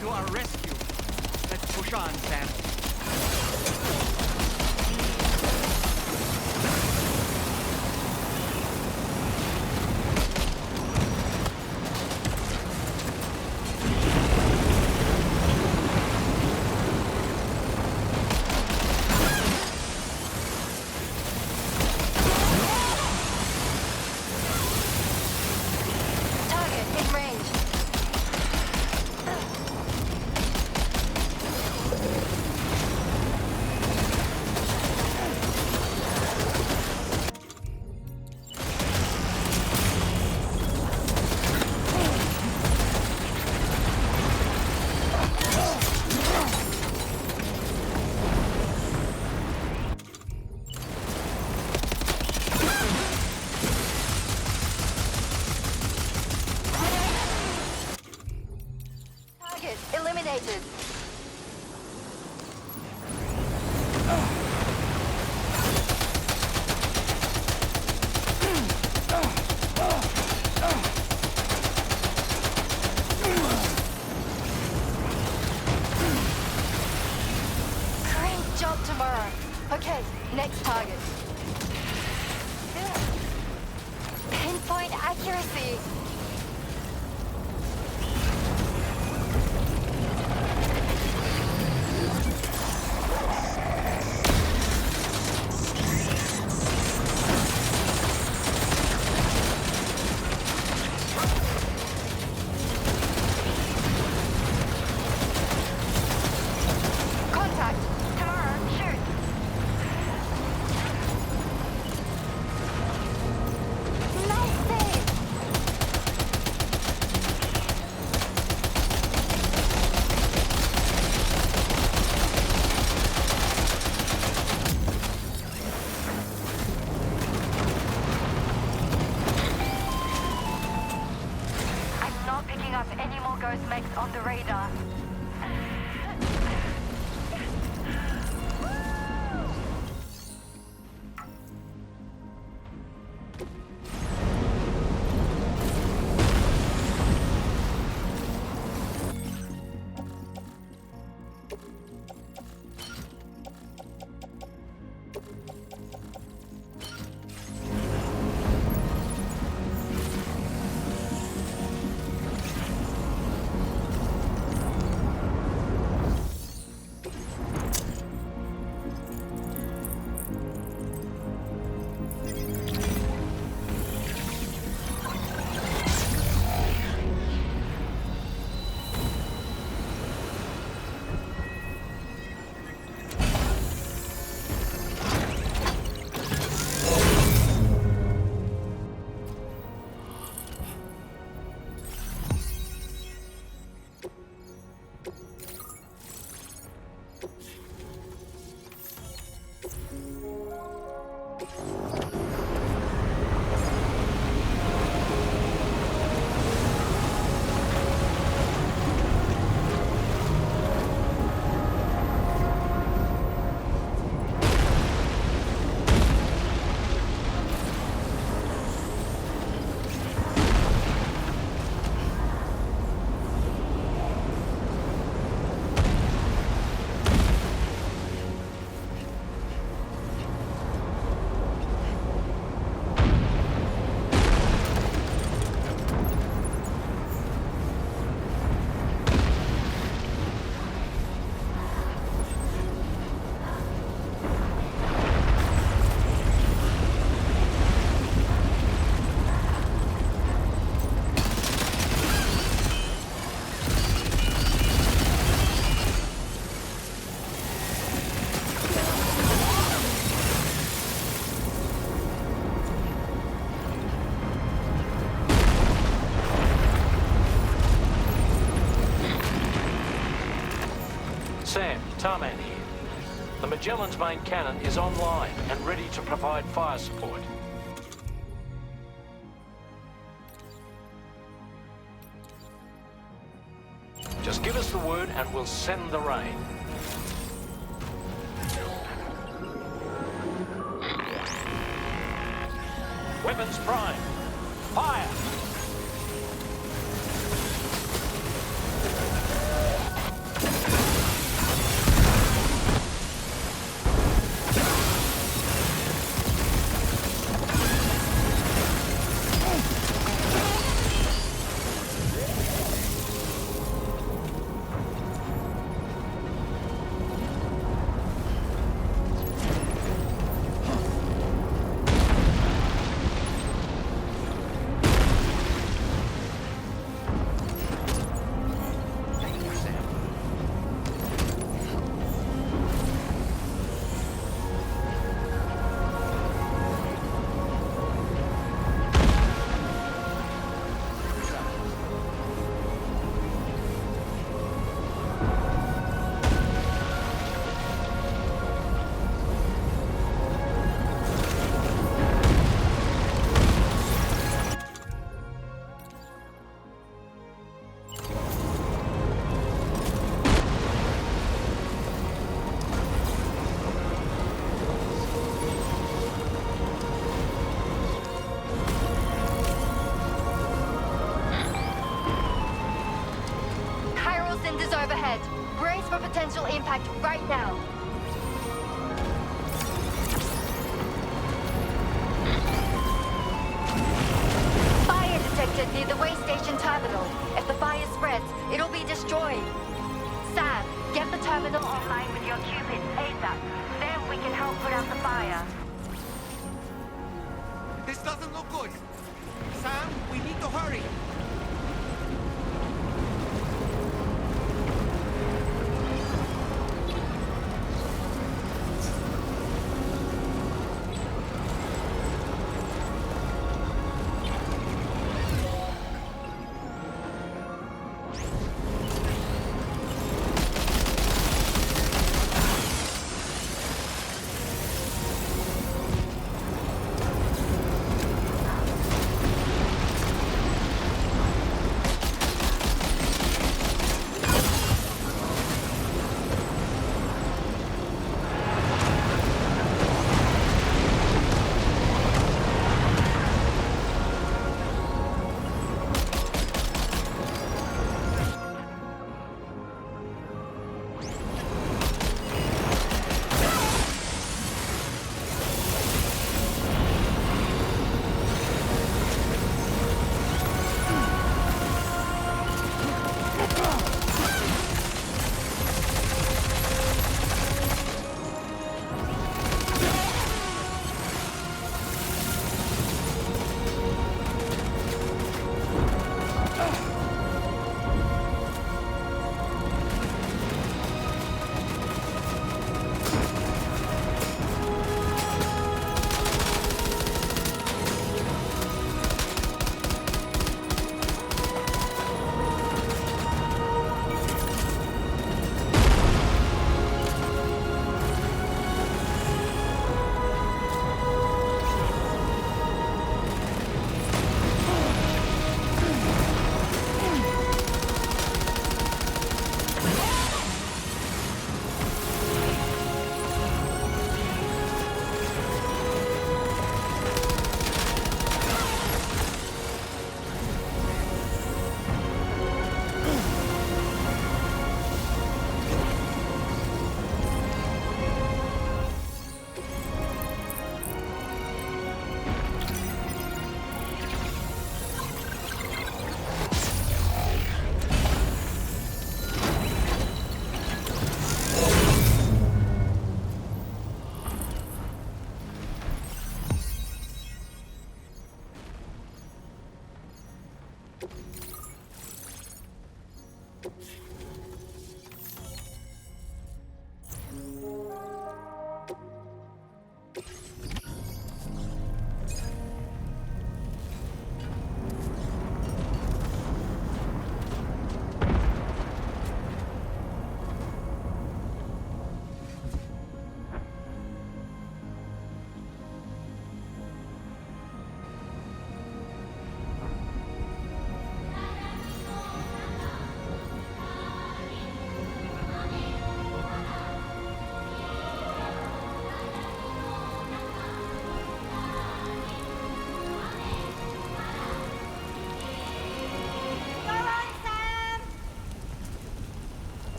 To our rescue. Let's push on, Sam. Eliminated. Great job tomorrow. Okay, next target. Pinpoint accuracy. All Ghost Mechs on the radar. Sam, Tarman here. The Magellan's main cannon is online and ready to provide fire support. Just give us the word and we'll send the rain. Weapons prime. Fire! Overhead. Brace for potential impact right now. Fire detected near the way station terminal. If the fire spreads, it'll be destroyed. Sam, get the terminal online with your Cupid ASAP. Then we can help put out the fire. This doesn't look good. Sam, we need to hurry.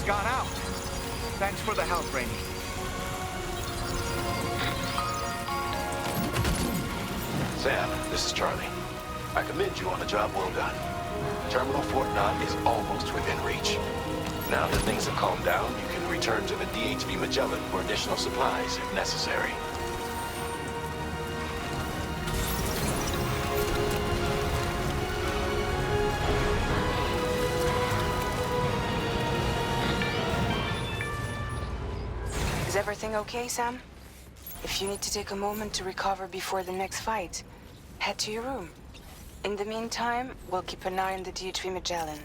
got out. Thanks for the help, Rainey. Sam, this is Charlie. I commend you on a job well done. Terminal Fort Knott is almost within reach. Now that things have calmed down, you can return to the DHV Magellan for additional supplies if necessary. Is everything okay, Sam? If you need to take a moment to recover before the next fight, head to your room. In the meantime, we'll keep an eye on the DHV Magellan.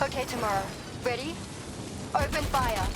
Okay, tomorrow. Ready? Open fire.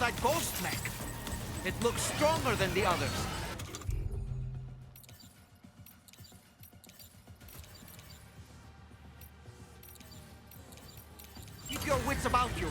That ghost mech. It looks stronger than the others. Keep your wits about you.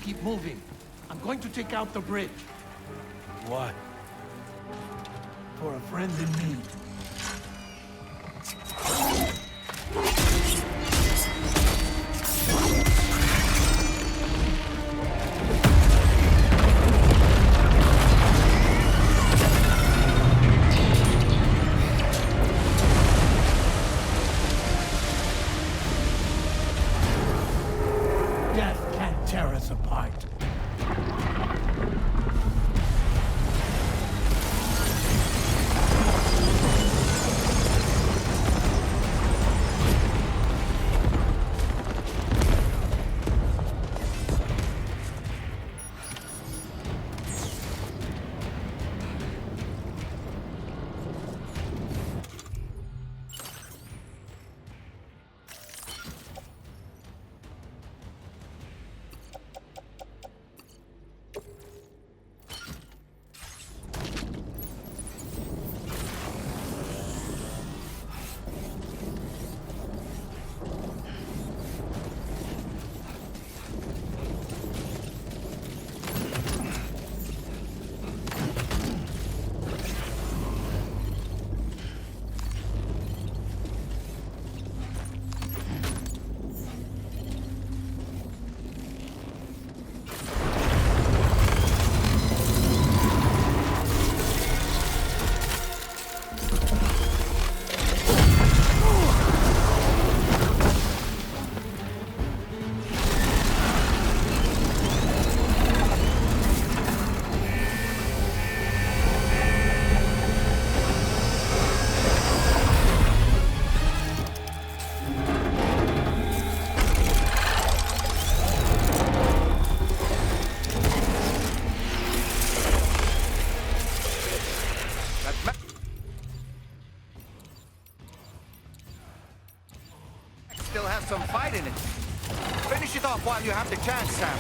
keep moving. I'm going to take out the bridge. What? For a friend in need. Death can't tear us apart. Still has some fight in it. Finish it off while you have the chance, Sam.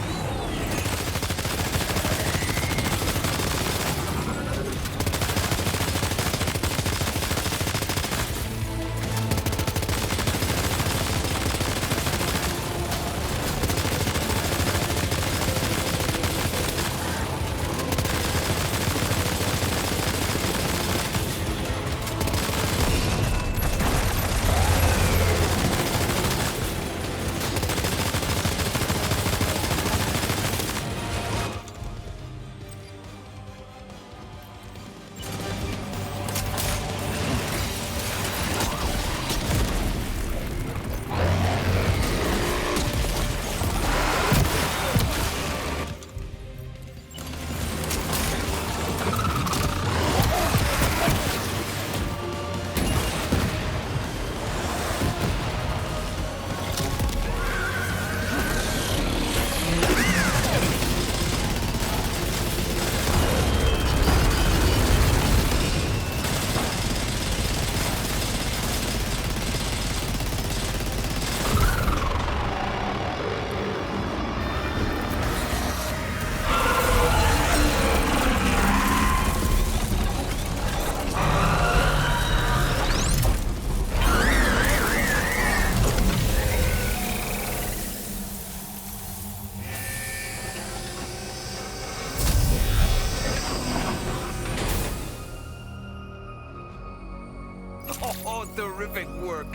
Oh, terrific work.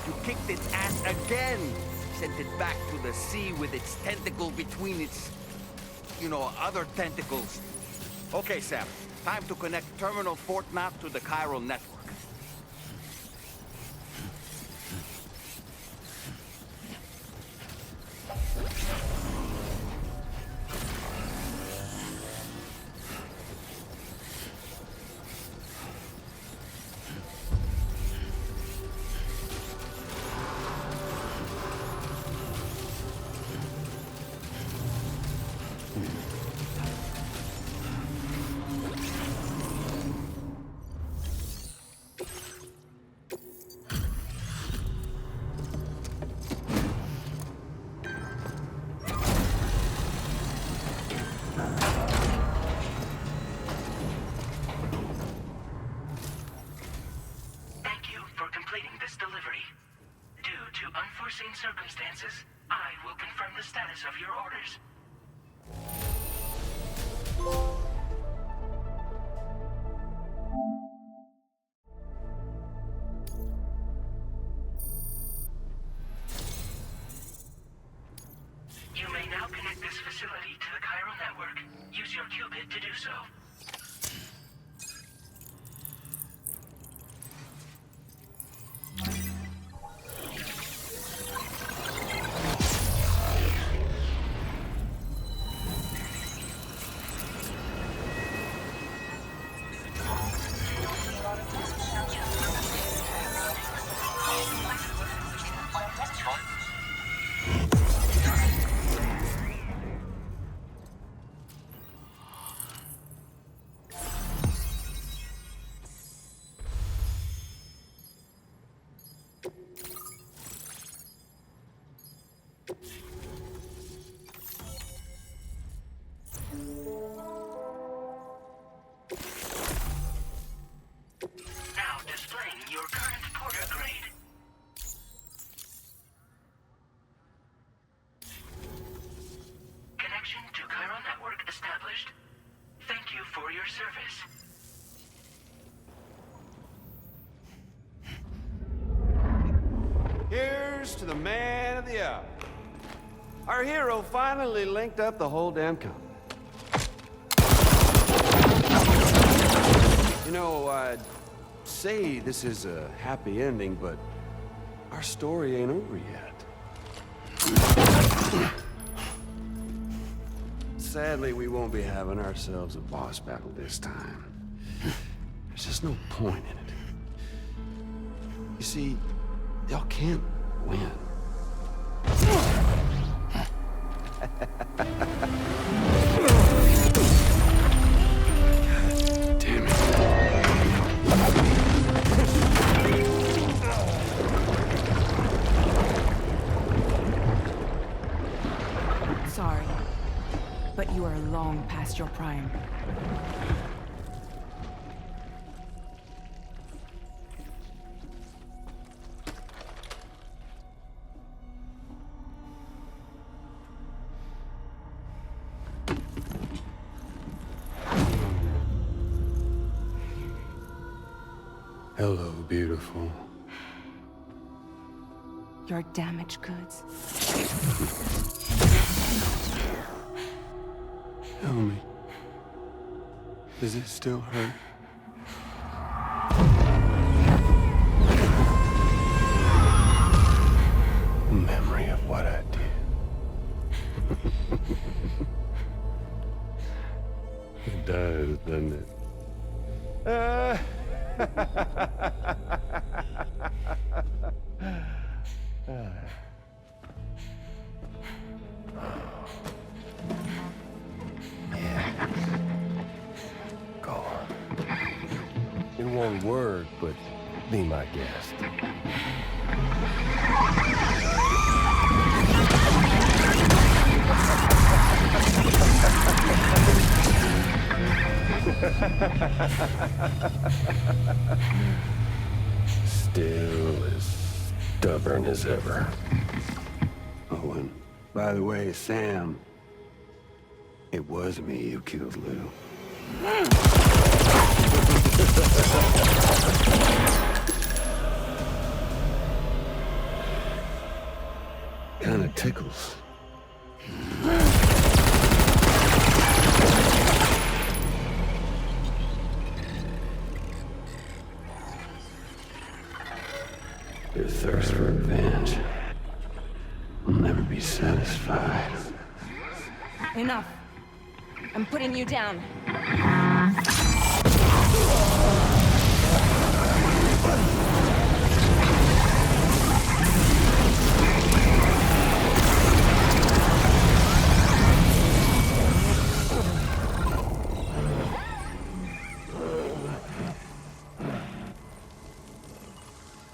You kicked its ass again. Sent it back to the sea with its tentacle between its, other tentacles. Okay, Sam. Time to connect Terminal Fort Knot to the chiral network. Circumstances, I will confirm the status of your orders. progress. Here's to the man of the hour. Our hero finally linked up the whole damn company. You know, I'd say this is a happy ending, but our story ain't over yet. Sadly, we won't be having ourselves a boss battle this time. There's just no point in it. You see, y'all can't win. Damn it. Sorry, but you are long past your prime. Hello, beautiful. Your damaged goods. Tell me, does it still hurt? Memory of what I did. It does, doesn't it? Go on. It won't work, but be my guest. Still as stubborn as ever. Oh, and by the way, Sam, it was me who killed Lou. Kinda tickles. Your thirst for revenge will never be satisfied. Enough. I'm putting you down.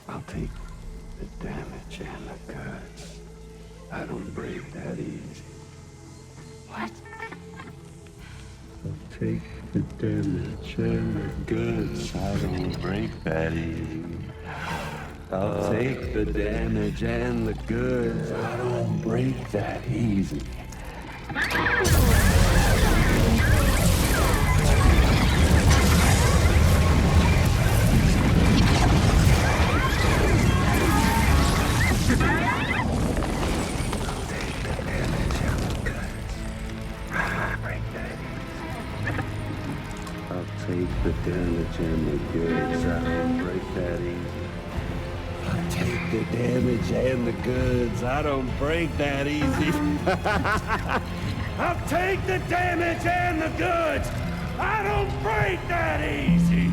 I'll take the damage and the goods. I don't break that easy. What? I'll take the damage and the goods. I don't break that easy. I'll take the damage and the goods. I don't break that easy. Take the damage and the goods. I don't break that easy. I'll take the damage and the goods. I don't break that easy. I'll take the damage and the goods. I don't break that easy.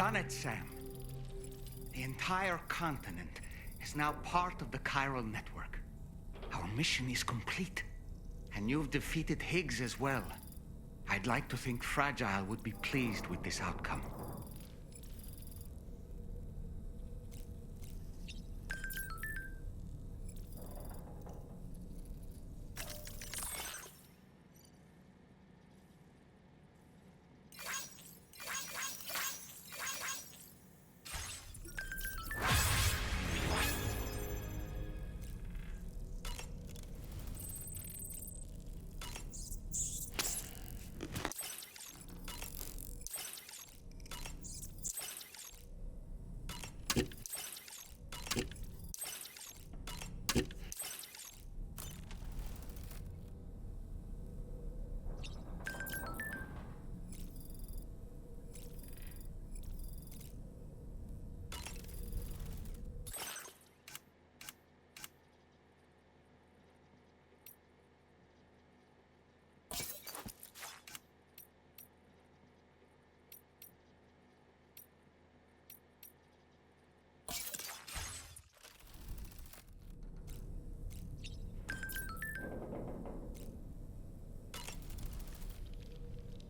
done it, Sam. The entire continent is now part of the chiral network. Our mission is complete. And you've defeated Higgs as well. I'd like to think Fragile would be pleased with this outcome.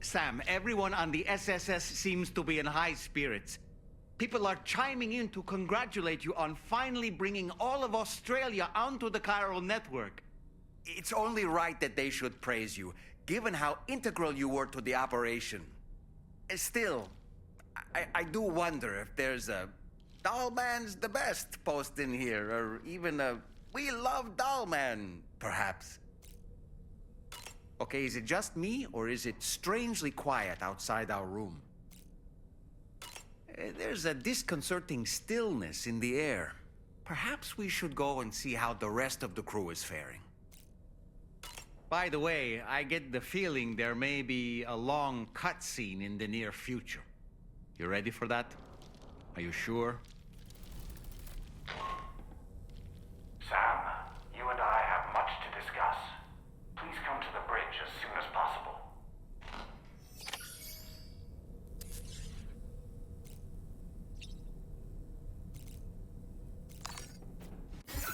Sam, everyone on the SSS seems to be in high spirits. People are chiming in to congratulate you on finally bringing all of Australia onto the chiral network. It's only right that they should praise you, given how integral you were to the operation. Still, I do wonder if there's a Dollman's the best post in here, or even a We Love Dollman, perhaps. Okay, is it just me, or is it strangely quiet outside our room? There's a disconcerting stillness in the air. Perhaps we should go and see how the rest of the crew is faring. By the way, I get the feeling there may be a long cutscene in the near future. You ready for that? Are you sure?